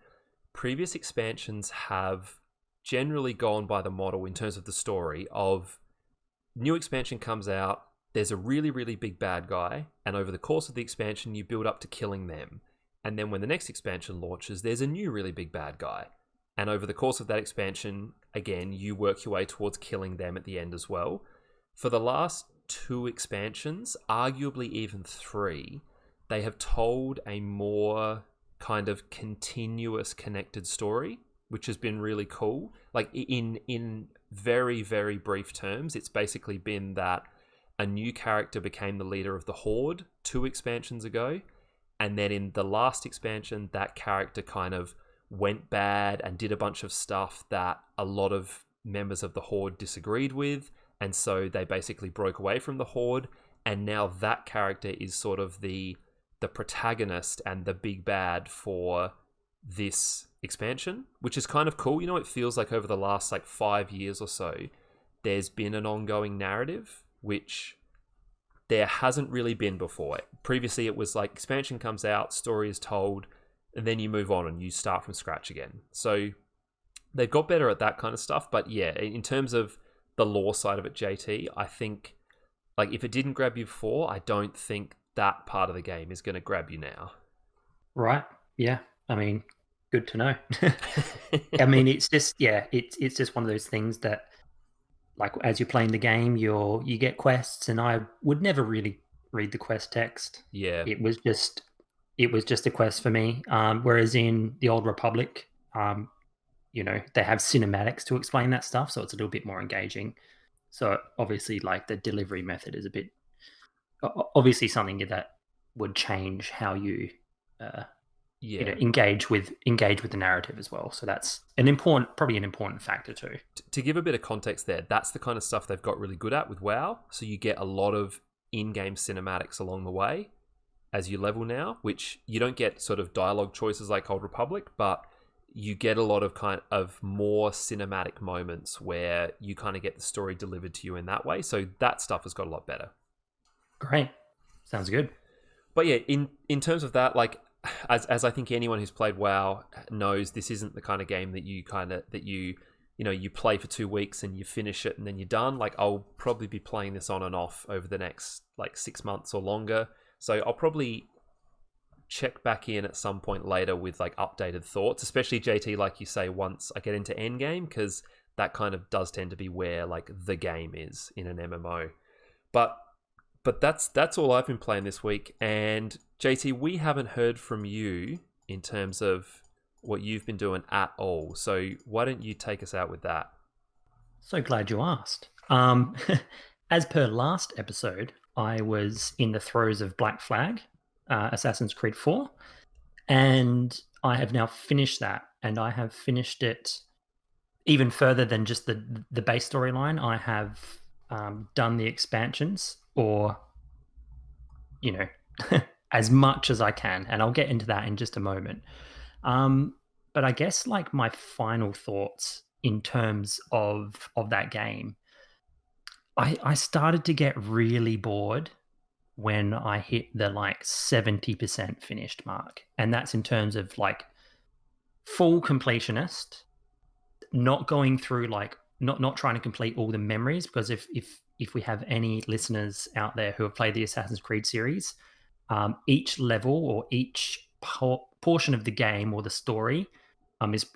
previous expansions have generally gone by the model in terms of the story of new expansion comes out, there's a really, really big bad guy, and over the course of the expansion, you build up to killing them. And then when the next expansion launches, there's a new really big bad guy. And over the course of that expansion, again, you work your way towards killing them at the end as well. For the last 2 expansions, arguably even 3, they have told a more kind of continuous connected story, which has been really cool. Like in very, very brief terms, it's basically been that a new character became the leader of the Horde 2 expansions ago, and then in the last expansion, that character kind of went bad and did a bunch of stuff that a lot of members of the Horde disagreed with, and so they basically broke away from the Horde, and now that character is sort of the protagonist and the big bad for this expansion, which is kind of cool. You know, it feels like over the last like 5 years or so, there's been an ongoing narrative, which there hasn't really been before. Previously, it was like expansion comes out, story is told, and then you move on and you start from scratch again. So they've got better at that kind of stuff. But yeah, in terms of the lore side of it, JT, I think like if it didn't grab you before, I don't think that part of the game is going to grab you now. Right. Yeah. I mean, good to know. I mean, it's just it's just one of those things that, like, as you're playing the game, you get quests, and I would never really read the quest text. Yeah. It was just a quest for me. Whereas in the Old Republic, they have cinematics to explain that stuff, so it's a little bit more engaging. So obviously, like, the delivery method is a bit obviously something that would change how you engage with the narrative as well. So that's probably an important factor too. To give a bit of context there, that's the kind of stuff they've got really good at with WoW. So you get a lot of in-game cinematics along the way as you level now, which you don't get sort of dialogue choices like Old Republic, but you get a lot of kind of more cinematic moments where you kind of get the story delivered to you in that way. So that stuff has got a lot better. Great. Sounds good. But yeah, in terms of that, like, as I think anyone who's played WoW knows, this isn't the kind of game that you play for 2 weeks and you finish it and then you're done. Like, I'll probably be playing this on and off over the next like 6 months or longer. So I'll probably check back in at some point later with like updated thoughts, especially JT, like you say, once I get into endgame, because that kind of does tend to be where like the game is in an MMO. But that's all I've been playing this week. And JT, we haven't heard from you in terms of what you've been doing at all. So why don't you take us out with that? So glad you asked. As per last episode, I was in the throes of Black Flag, Assassin's Creed 4, and I have now finished that, and I have finished it even further than just the base storyline. I have done the expansions, or as much as I can, and I'll get into that in just a moment. But I guess like my final thoughts in terms of that game, I started to get really bored when I hit the like 70% finished mark. And that's in terms of like full completionist, not going through like not trying to complete all the memories, because if we have any listeners out there who have played the Assassin's Creed series, each level or each portion of the game or the story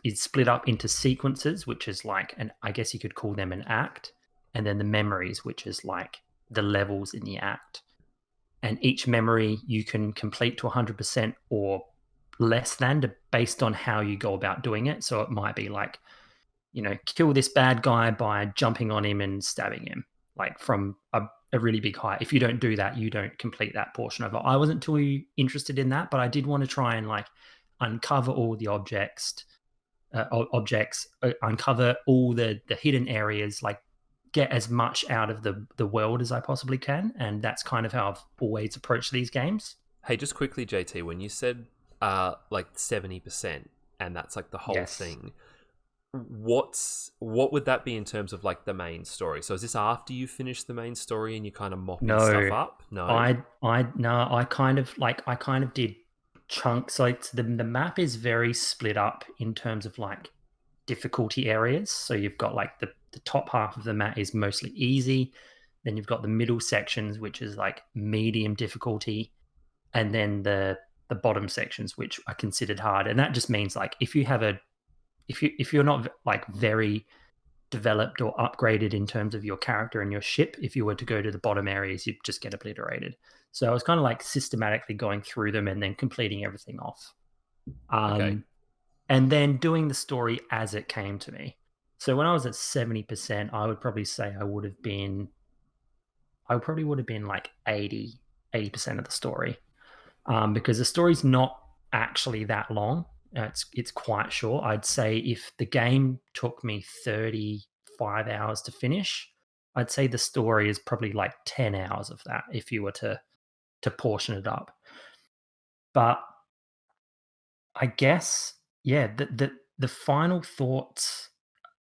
is split up into sequences, which is like, I guess you could call them an act, and then the memories, which is like the levels in the act. And each memory you can complete to 100% or less than, based on how you go about doing it. So it might be like, kill this bad guy by jumping on him and stabbing him, like from a really big height. If you don't do that, you don't complete that portion of it. I wasn't too interested in that, but I did want to try and like uncover all the objects, uncover all the hidden areas, like get as much out of the world as I possibly can. And that's kind of how I've always approached these games. Hey, just quickly, JT, when you said like 70% and that's like the whole thing, what would that be in terms of like the main story? So is this after you finish the main story and you kind of mopping stuff up? No, I kind of did chunks. Like the map is very split up in terms of like difficulty areas. So you've got like the top half of the map is mostly easy, then you've got the middle sections, which is like medium difficulty, and then the bottom sections, which are considered hard. And that just means like if you're not like very developed or upgraded in terms of your character and your ship, if you were to go to the bottom areas, you'd just get obliterated. So I was kind of like systematically going through them and then completing everything off. Okay. And then doing the story as it came to me. So when I was at 70%, I would probably say I probably would have been like 80% of the story, because the story's not actually that long. It's quite short. I'd say if the game took me 35 hours to finish, I'd say the story is probably like 10 hours of that if you were to portion it up. But I guess, yeah, the final thoughts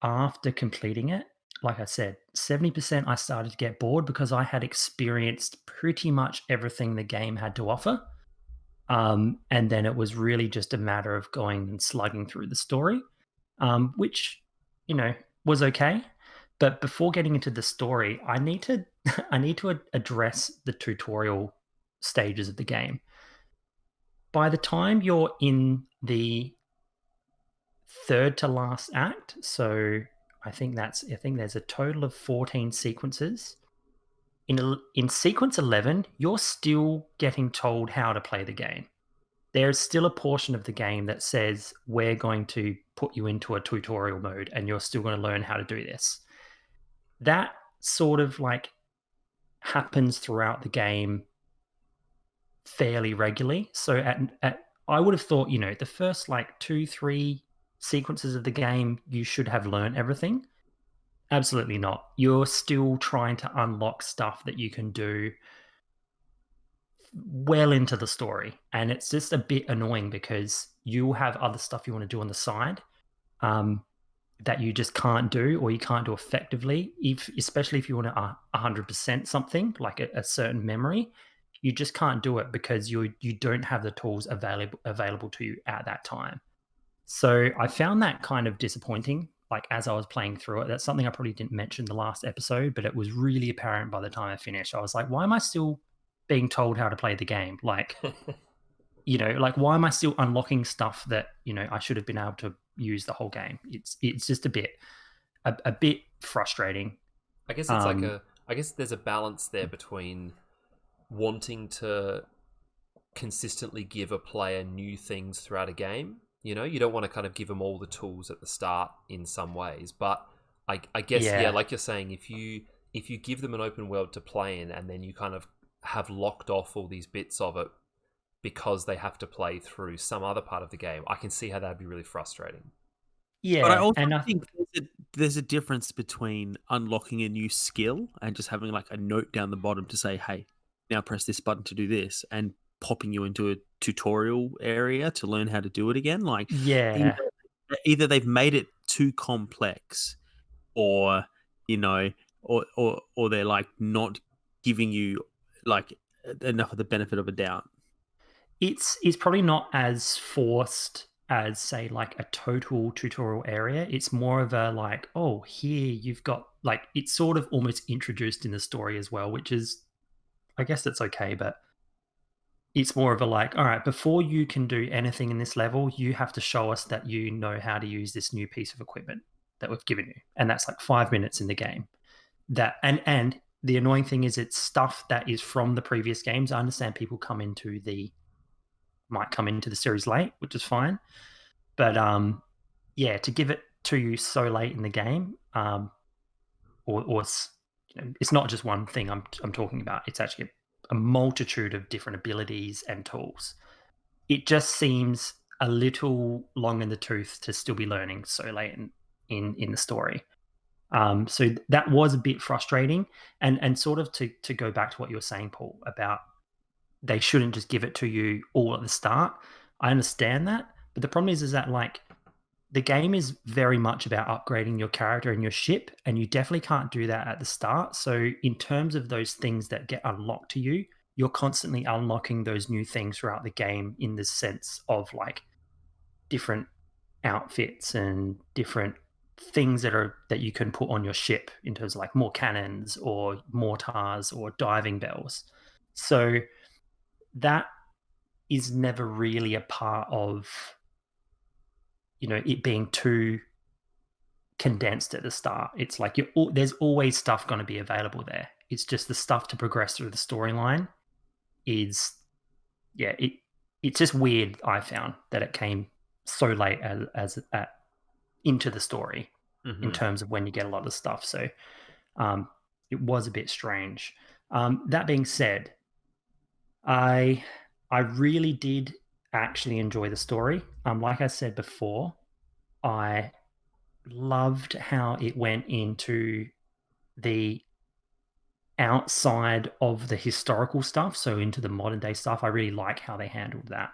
after completing it, like I said, 70% I started to get bored because I had experienced pretty much everything the game had to offer. And then it was really just a matter of going and slugging through the story, which, was okay. But before getting into the story, I need to I need to address the tutorial stages of the game. By the time you're in the third to last act, so I think there's a total of 14 sequences. In sequence 11, you're still getting told how to play the game. There's still a portion of the game that says we're going to put you into a tutorial mode and you're still going to learn how to do this. That sort of like happens throughout the game fairly regularly. So I would have thought, the first like 2-3 sequences of the game, you should have learned everything. Absolutely not. You're still trying to unlock stuff that you can do well into the story. And it's just a bit annoying because you have other stuff you want to do on the side that you just can't do, or you can't do effectively, especially if you want to 100% something like a certain memory. You just can't do it because you don't have the tools available to you at that time. So I found that kind of disappointing. Like as I was playing through it, that's something I probably didn't mention the last episode, but it was really apparent by the time I finished. I was like, why am I still being told how to play the game? Like, like why am I still unlocking stuff that, I should have been able to use the whole game? It's just a bit frustrating. I guess it's I guess there's a balance there between wanting to consistently give a player new things throughout a game. You don't want to kind of give them all the tools at the start in some ways, but I guess like you're saying, if you give them an open world to play in and then you kind of have locked off all these bits of it because they have to play through some other part of the game, I can see how that'd be really frustrating. Yeah, but I also think there's a difference between unlocking a new skill and just having like a note down the bottom to say, hey, now press this button to do this, and popping you into a tutorial area to learn how to do it again. Like, either they've made it too complex, or or they're like not giving you like enough of the benefit of a doubt. It's probably not as forced as, say, like a total tutorial area. It's more of a like, oh, here you've got like, it's sort of almost introduced in the story as well, which is, I guess that's okay, but it's more of a like, all right, before you can do anything in this level, you have to show us that you know how to use this new piece of equipment that we've given you. And that's like 5 minutes in the game. And the annoying thing is it's stuff that is from the previous games. I understand people might come into the series late, which is fine. But to give it to you so late in the game, or it's not just one thing I'm talking about. It's actually a multitude of different abilities and tools. It just seems a little long in the tooth to still be learning so late in the story. So that was a bit frustrating, and sort of to go back to what you were saying, Paul, about they shouldn't just give it to you all at the start. I understand that, but the problem is that like the game is very much about upgrading your character and your ship, and you definitely can't do that at the start. So in terms of those things that get unlocked to you, you're constantly unlocking those new things throughout the game in the sense of like different outfits and different things that you can put on your ship in terms of like more cannons or mortars or diving bells. So that is never really a part of it being too condensed at the start. It's like there's always stuff going to be available there. It's just the stuff to progress through the storyline is it's just weird. I found that it came so late as into the story in terms of when you get a lot of stuff. So it was a bit strange. That being said, I really did actually enjoy the story. Like I said before, I loved how it went into the outside of the historical stuff, so into the modern day stuff. I really like how they handled that.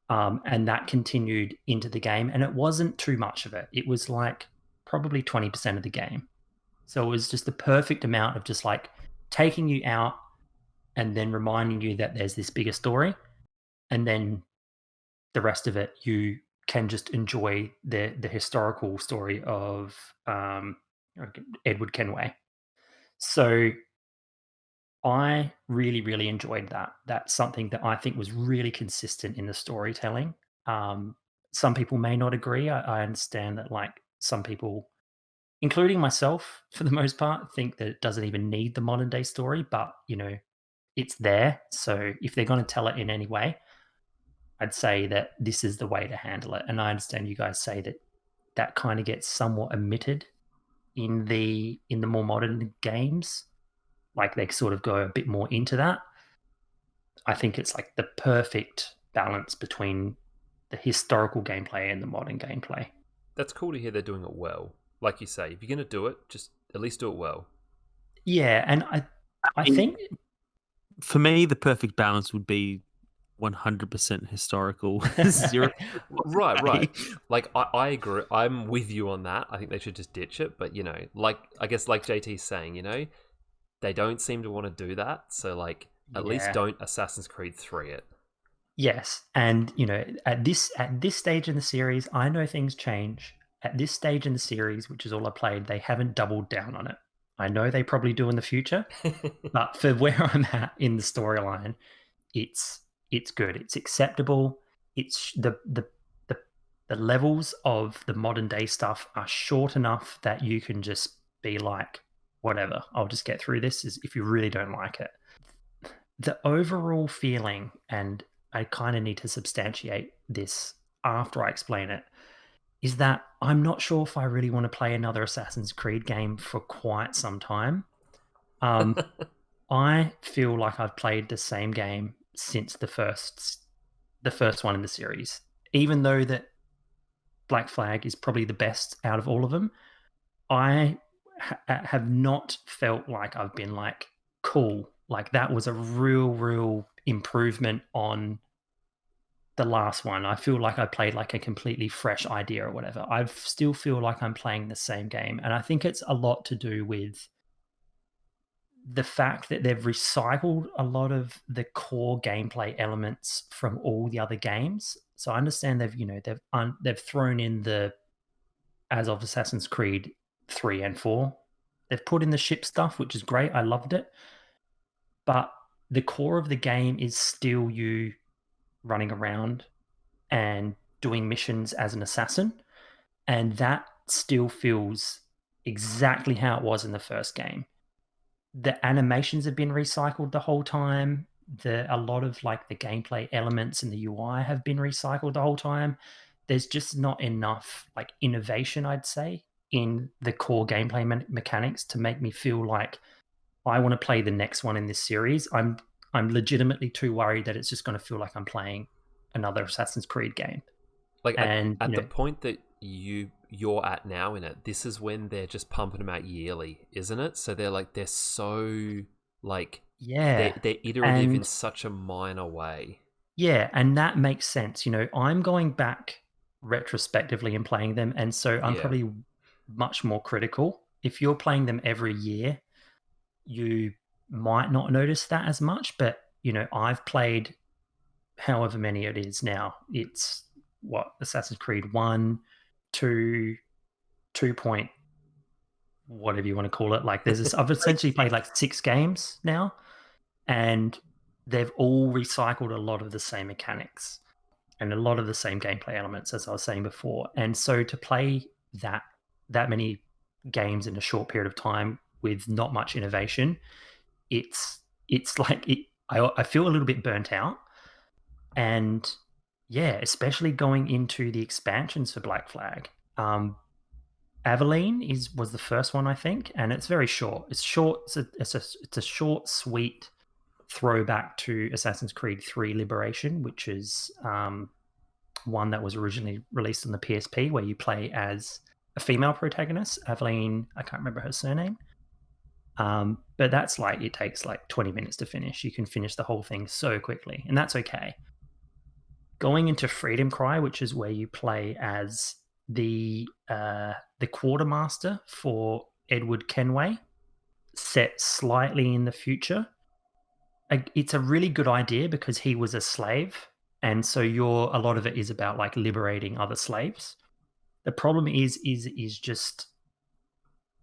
And that continued into the game, and it wasn't too much of it. It was like probably 20% of the game. So it was just the perfect amount of just like taking you out and then reminding you that there's this bigger story, and then the rest of it you can just enjoy the historical story of Edward Kenway. So I really, really enjoyed that. That's something that I think was really consistent in the storytelling. Some people may not agree. I understand that, like, some people, including myself, for the most part, think that it doesn't even need the modern day story. But it's there. So if they're going to tell it in any way, I'd say that this is the way to handle it. And I understand you guys say that that kind of gets somewhat omitted in the more modern games. Like, they sort of go a bit more into that. I think it's like the perfect balance between the historical gameplay and the modern gameplay. That's cool to hear they're doing it well. Like you say, if you're going to do it, just at least do it well. Yeah, and I think for me, the perfect balance would be 100% historical. 0. Right. Like, I agree. I'm with you on that. I think they should just ditch it. But, like, I guess like JT's saying, they don't seem to want to do that. So, like, at least don't Assassin's Creed 3 it. Yes, and at this stage in the series, I know things change. At this stage in the series, which is all I played, they haven't doubled down on it. I know they probably do in the future, but for where I'm at in the storyline, it's good. It's acceptable. It's the levels of the modern day stuff are short enough that you can just be like, whatever, I'll just get through this, if you really don't like it. The overall feeling, and I kind of need to substantiate this after I explain it, is that I'm not sure if I really want to play another Assassin's Creed game for quite some time. I feel like I've played the same game since the first one in the series. Even though that Black Flag is probably the best out of all of them, I have not felt like I've been like, cool, like that was a real improvement on the last one. I feel like I played like a completely fresh idea or whatever. I still feel like I'm playing the same game. And I think it's a lot to do with the fact that they've recycled a lot of the core gameplay elements from all the other games. So I understand they've thrown in the, as of Assassin's Creed 3 and 4, they've put in the ship stuff, which is great. I loved it. But the core of the game is still you running around and doing missions as an assassin. And that still feels exactly how it was in the first game. The animations have been recycled the whole time. A lot of like the gameplay elements and the UI have been recycled the whole time. There's just not enough like innovation, I'd say, in the core gameplay mechanics to make me feel like I want to play the next one in this series. I'm legitimately too worried that it's just going to feel like I'm playing another Assassin's Creed game. Like, at the point that you're at now in it, this is when they're just pumping them out yearly, isn't it? So they're so like, they're iterative in such a minor way. Yeah, and that makes sense. I'm going back retrospectively and playing them, and so I'm probably much more critical. If you're playing them every year, you might not notice that as much, but I've played however many it is now. It's Assassin's Creed 1, 2, 2 point, whatever you want to call it. Like, I've essentially played like 6 games now, and they've all recycled a lot of the same mechanics and a lot of the same gameplay elements, as I was saying before. And so to play that many games in a short period of time with not much innovation, it's like I feel a little bit burnt out. And yeah, especially going into the expansions for Black Flag. Aveline was the first one, I think, and it's very short. It's short. It's a short, sweet throwback to Assassin's Creed 3 Liberation, which is one that was originally released on the PSP, where you play as a female protagonist, Aveline. I can't remember her surname. But that's like, it takes like 20 minutes to finish. You can finish the whole thing so quickly, and that's okay. Going into Freedom Cry, which is where you play as the quartermaster for Edward Kenway, set slightly in the future. It's a really good idea because he was a slave, and so a lot of it is about like liberating other slaves. The problem is just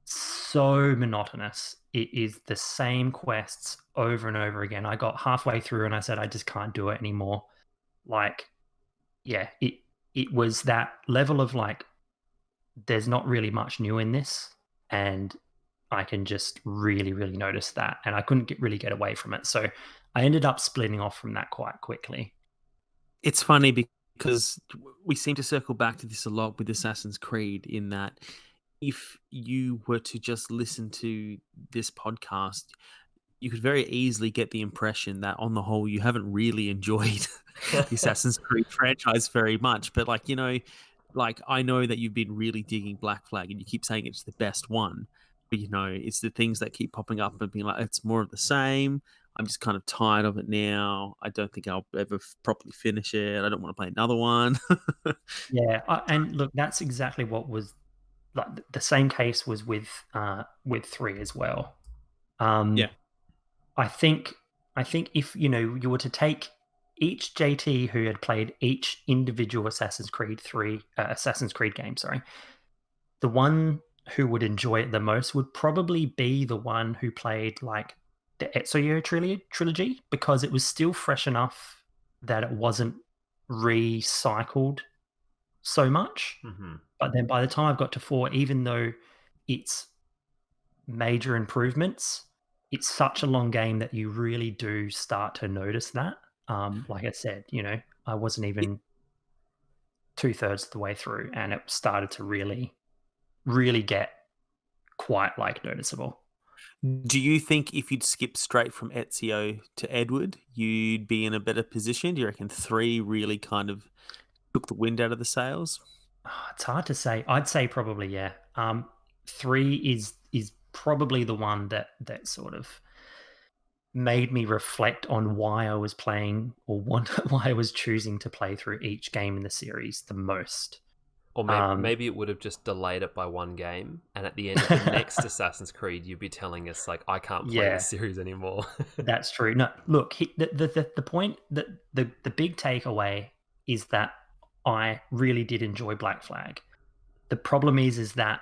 so monotonous. It is the same quests over and over again. I got halfway through and I said, I just can't do it anymore. Like, yeah, it was that level of like, there's not really much new in this, and I can just really, really notice that, and I couldn't really get away from it. So I ended up splitting off from that quite quickly. It's funny because we seem to circle back to this a lot with Assassin's Creed, in that if you were to just listen to this podcast, you could very easily get the impression that on the whole you haven't really enjoyed the Assassin's Creed franchise very much. But like, like I know that you've been really digging Black Flag and you keep saying it's the best one. But it's the things that keep popping up and being like, it's more of the same. I'm just kind of tired of it now. I don't think I'll ever properly finish it. I don't want to play another one. Yeah, and look, that's exactly what was like. The same case was with 3 as well. Yeah. I think if you were to take each JT who had played each individual Assassin's Creed game, the one who would enjoy it the most would probably be the one who played like the Ezio trilogy, because it was still fresh enough that it wasn't recycled so much. Mm-hmm. But then by the time I've got to 4, even though it's major improvements, it's such a long game that you really do start to notice that. Like I said, I wasn't even 2/3 of the way through, and it started to really, really get quite like noticeable. Do you think if you'd skip straight from Ezio to Edward, you'd be in a better position? Do you reckon 3 really kind of took the wind out of the sails? It's hard to say. I'd say probably, yeah. 3 is probably the one that sort of made me reflect on why I was playing, or why I was choosing to play through each game in the series the most. Or maybe it would have just delayed it by one game, and at the end of the next Assassin's Creed, you'd be telling us like, I can't play this series anymore. That's true. No, look, the point that the big takeaway is that I really did enjoy Black Flag. The problem is that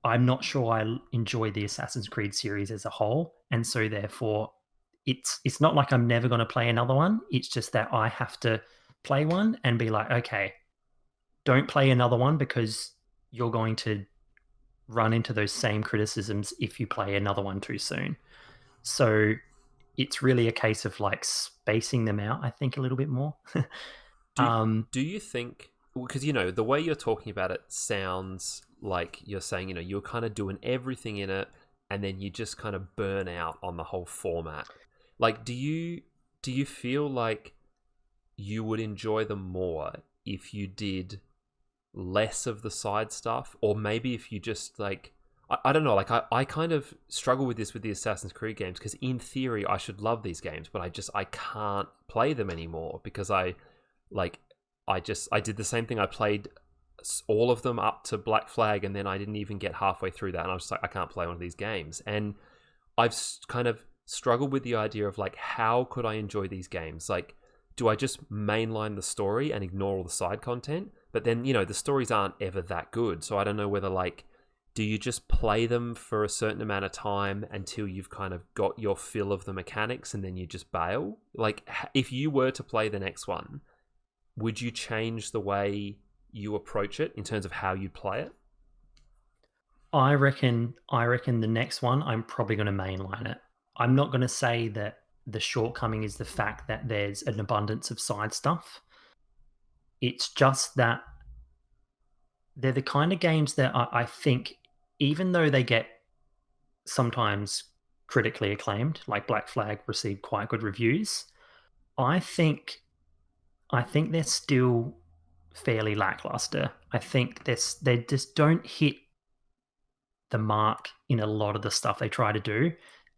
I'm not sure I enjoy the Assassin's Creed series as a whole, and so therefore it's not like I'm never going to play another one. It's just that I have to play one and be like, okay, don't play another one, because you're going to run into those same criticisms if you play another one too soon. So it's really a case of like spacing them out, I think, a little bit more. Do you think, because the way you're talking about it sounds like you're saying you're kind of doing everything in it, and then you just kind of burn out on the whole format. Like, do you feel like you would enjoy them more if you did less of the side stuff, or maybe if you just like, I don't know, like I kind of struggle with this with the Assassin's Creed games, because in theory I should love these games, but I can't play them anymore because I did the same thing. I played all of them up to Black Flag, and then I didn't even get halfway through that, and I was just like, I can't play one of these games. And I've kind of struggled with the idea of like, how could I enjoy these games? Like, do I just mainline the story and ignore all the side content? But then, the stories aren't ever that good. So I don't know whether like, do you just play them for a certain amount of time until you've kind of got your fill of the mechanics, and then you just bail? Like, if you were to play the next one, would you change the way you approach it in terms of how you play it? I reckon the next one, I'm probably going to mainline it. I'm not going to say that the shortcoming is the fact that there's an abundance of side stuff. It's just that they're the kind of games that I think, even though they get sometimes critically acclaimed, like Black Flag received quite good reviews, I think they're still fairly lackluster. I think they just don't hit the mark in a lot of the stuff they try to do,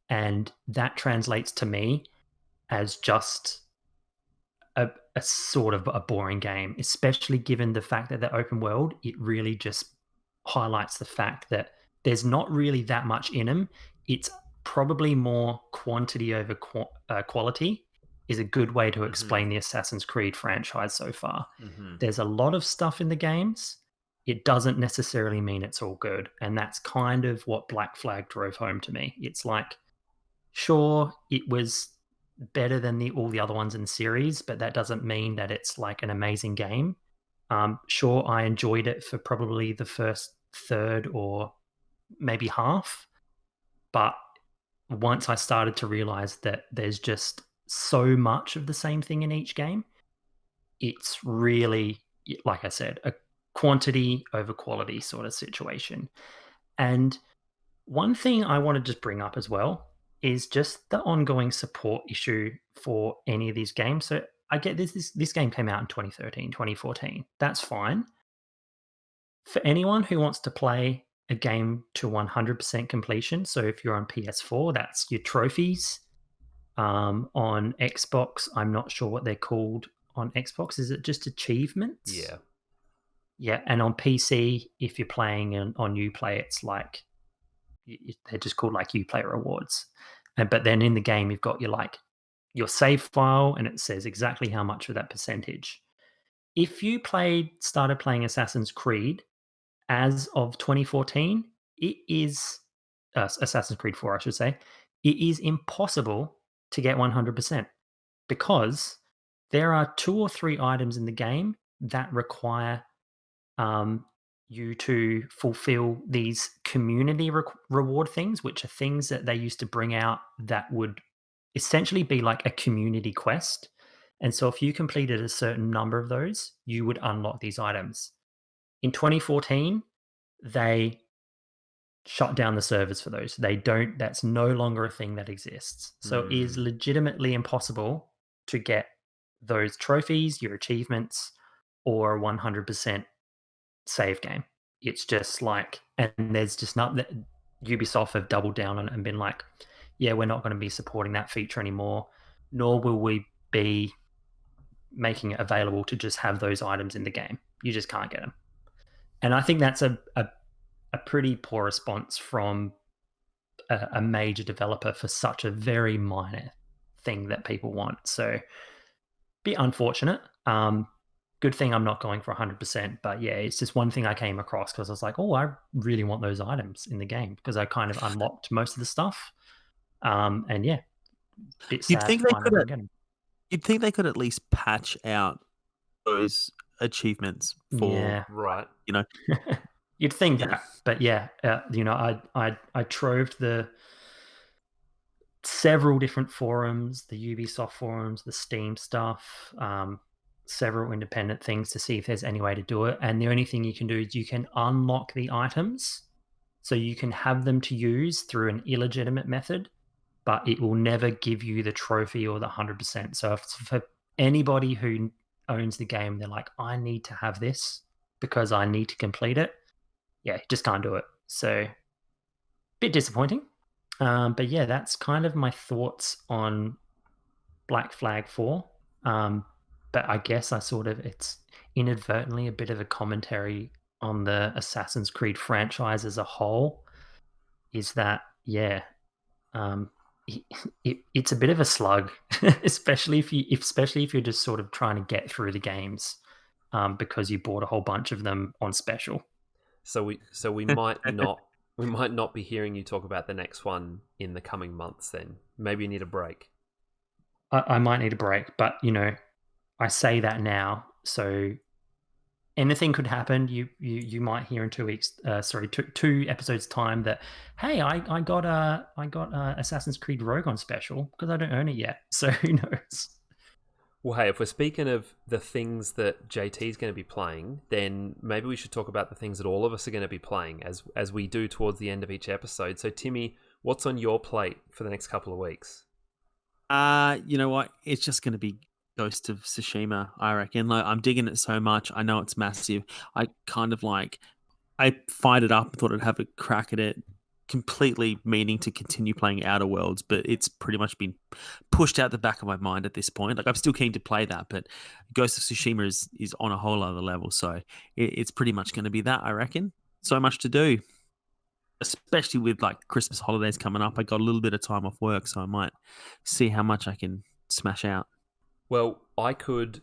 and that translates to me as just a sort of a boring game, especially given the fact that the open world, it really just highlights the fact that there's not really that much in them. It's probably more quantity over quality is a good way to explain the Assassin's Creed franchise so far. There's a lot of stuff in the games. it doesn't necessarily mean it's all good. And that's kind of what Black Flag drove home to me. It's like, sure, it was better than all the other ones in the series, but that doesn't mean that it's like an amazing game. Sure, I enjoyed it for probably the first third or maybe half, but once I started to realize that there's just so much of the same thing in each game, it's really, like I said, a quantity over quality sort of situation. And one thing I want to just bring up as well is just the ongoing support issue for any of these games. So I get this game came out in 2013, 2014. That's fine. For anyone who wants to play a game to 100% completion, so if you're on PS4, that's your trophies. On Xbox, I'm not sure what they're called on Xbox. Is it just achievements? Yeah. Yeah, and on PC, if you're playing on Uplay, it's like they're just called like Uplay rewards. But then in the game, you've got your save file, and it says exactly how much of that percentage. If you started playing Assassin's Creed as of 2014, it is Assassin's Creed 4, I should say. It is impossible to get 100% because there are 2 or 3 items in the game that require you to fulfill these community reward things, which are things that they used to bring out that would essentially be like a community quest. And so if you completed a certain number of those, you would unlock these items. In 2014, they shut down the servers for those. That's no longer a thing that exists. So it is legitimately impossible to get those trophies, your achievements, or 100% save game. It's just like, and there's just not that Ubisoft have doubled down on it and been like, yeah, we're not going to be supporting that feature anymore, nor will we be making it available to just have those items in the game. You just can't get them. And I think that's a pretty poor response from a major developer for such a very minor thing that people want. So, bit unfortunate. Good thing I'm not going for 100%, but yeah, it's just one thing I came across because I was like, oh, I really want those items in the game because I kind of unlocked most of the stuff. And yeah, bit sad. You'd think they could at least patch out those achievements for right. You'd think that, but yeah, I troved the several different forums, the Ubisoft forums, the Steam stuff, several independent things to see if there's any way to do it. And the only thing you can do is you can unlock the items, so you can have them to use through an illegitimate method, but it will never give you the trophy or the 100%. So if for anybody who owns the game, they're like, I need to have this because I need to complete it. Yeah, just can't do it. So, bit disappointing. But yeah, that's kind of my thoughts on Black Flag 4. But I guess it's inadvertently a bit of a commentary on the Assassin's Creed franchise as a whole. Is that, yeah, it's a bit of a slug, especially if you're just sort of trying to get through the games because you bought a whole bunch of them on special. So we might not be hearing you talk about the next one in the coming months. Then maybe you need a break. I might need a break, but I say that now, so anything could happen. You might hear in 2 weeks, 2 episodes time that, hey, I got Assassin's Creed Rogue on special because I don't own it yet. So who knows? Well, hey, if we're speaking of the things that JT is going to be playing, then maybe we should talk about the things that all of us are going to be playing as we do towards the end of each episode. So, Timmy, what's on your plate for the next couple of weeks? You know what? It's just going to be Ghost of Tsushima, I reckon. Like, I'm digging it so much. I know it's massive. I fired it up and thought I'd have a crack at it, completely meaning to continue playing Outer Worlds, but it's pretty much been pushed out the back of my mind at this point. Like, I'm still keen to play that, but Ghost of Tsushima is on a whole other level, so it's pretty much going to be that, I reckon. So much to do, especially with like Christmas holidays coming up. I got a little bit of time off work, so I might see how much I can smash out. Well, I could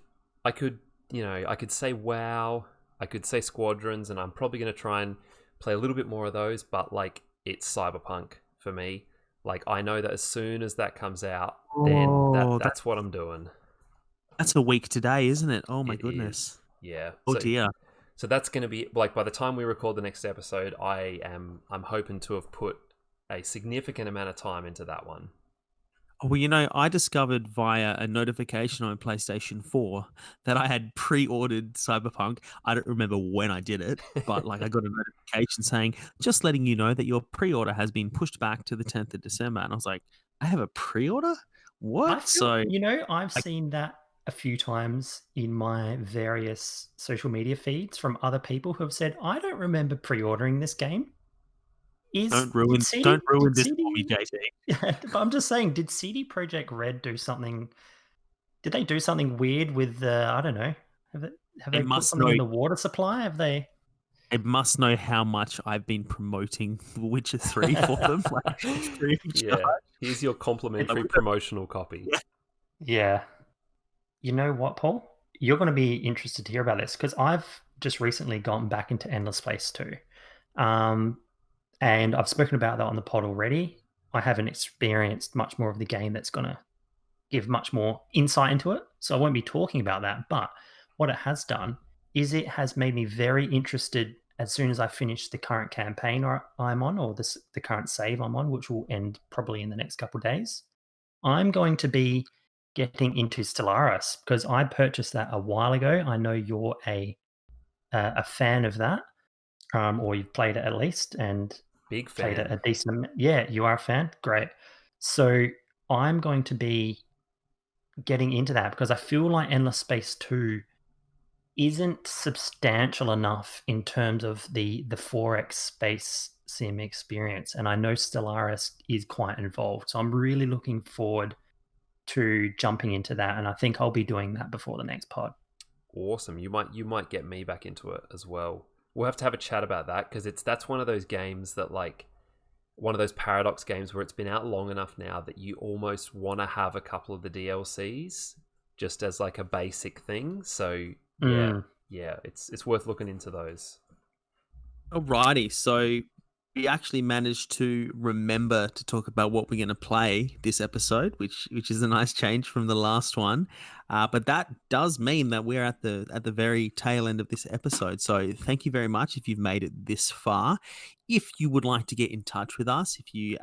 say WoW. I could say Squadrons, and I'm probably going to try and play a little bit more of those, but like it's Cyberpunk for me. Like I know that as soon as that comes out, then that's what I'm doing. That's a week today, isn't it? Oh my goodness. Yeah. Oh dear. So that's going to be like by the time we record the next episode, I'm hoping to have put a significant amount of time into that one. Well, you know, I discovered via a notification on PlayStation 4 that I had pre-ordered Cyberpunk. I don't remember when I did it, but like I got a notification saying, just letting you know that your pre-order has been pushed back to the 10th of December. And I was like, I have a pre-order? What? I've seen that a few times in my various social media feeds from other people who have said, I don't remember pre-ordering this game. Don't ruin this for me, JT. But I'm just saying, did CD Projekt Red do something? Did they do something weird with I don't know? Have they put something in the water supply? Have they? It must know how much I've been promoting The Witcher 3 for them. Here's your complimentary promotional copy. Yeah. You know what, Paul? You're going to be interested to hear about this because I've just recently gone back into Endless Space 2. And I've spoken about that on the pod already. I haven't experienced much more of the game that's going to give much more insight into it. So I won't be talking about that. But what it has done is it has made me very interested as soon as I finish the current campaign I'm on, or the current save I'm on, which will end probably in the next couple of days. I'm going to be getting into Stellaris because I purchased that a while ago. I know you're a fan of that, or you've played it at least, and big fan. Played it a decent amount. Yeah, you are a fan. Great. So I'm going to be getting into that because I feel like Endless Space 2 isn't substantial enough in terms of the 4X space sim experience, and I know Stellaris is quite involved. So I'm really looking forward to jumping into that, and I think I'll be doing that before the next pod. Awesome. You might get me back into it as well. We'll have to have a chat about that because that's one of those games that like one of those Paradox games where it's been out long enough now that you almost want to have a couple of the DLCs just as like a basic thing. So yeah, it's worth looking into those. Alrighty, so we actually managed to remember to talk about what we're going to play this episode, which is a nice change from the last one. But that does mean that we're at the very tail end of this episode. So thank you very much if you've made it this far. If you would like to get in touch with us, if you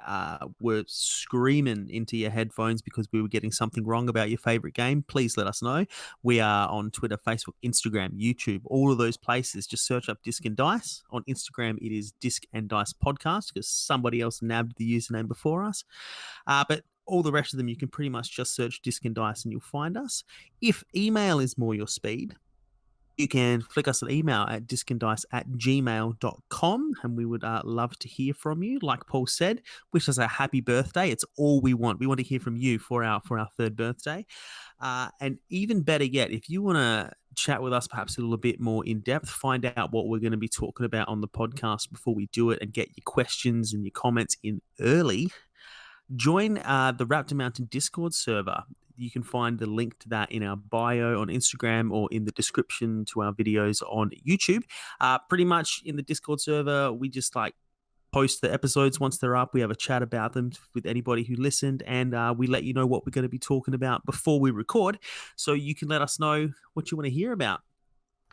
were screaming into your headphones because we were getting something wrong about your favorite game, please let us know. We are on Twitter, Facebook, Instagram, YouTube, all of those places. Just search up Disc and Dice. On Instagram, it is Disc and Dice Podcast because somebody else nabbed the username before us. But all the rest of them, you can pretty much just search Disc and Dice and you'll find us. If email is more your speed, you can flick us an email at discanddice@gmail.com, and we would love to hear from you. Like Paul said, wish us a happy birthday. It's all we want. We want to hear from you for our third birthday. And even better yet, if you want to chat with us perhaps a little bit more in depth, find out what we're going to be talking about on the podcast before we do it, and get your questions and your comments in early, join the Raptor Mountain Discord server. You can find the link to that in our bio on Instagram or in the description to our videos on YouTube. Pretty much in the Discord server, we just like post the episodes once they're up. We have a chat about them with anybody who listened, and we let you know what we're going to be talking about before we record, so you can let us know what you want to hear about,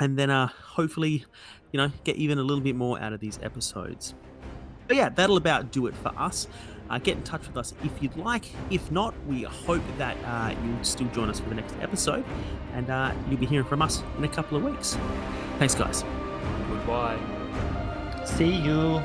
and then hopefully, get even a little bit more out of these episodes. But yeah, that'll about do it for us. Get in touch with us if you'd like. If not, we hope that you'll still join us for the next episode, and you'll be hearing from us in a couple of weeks. Thanks, guys. Goodbye. See you.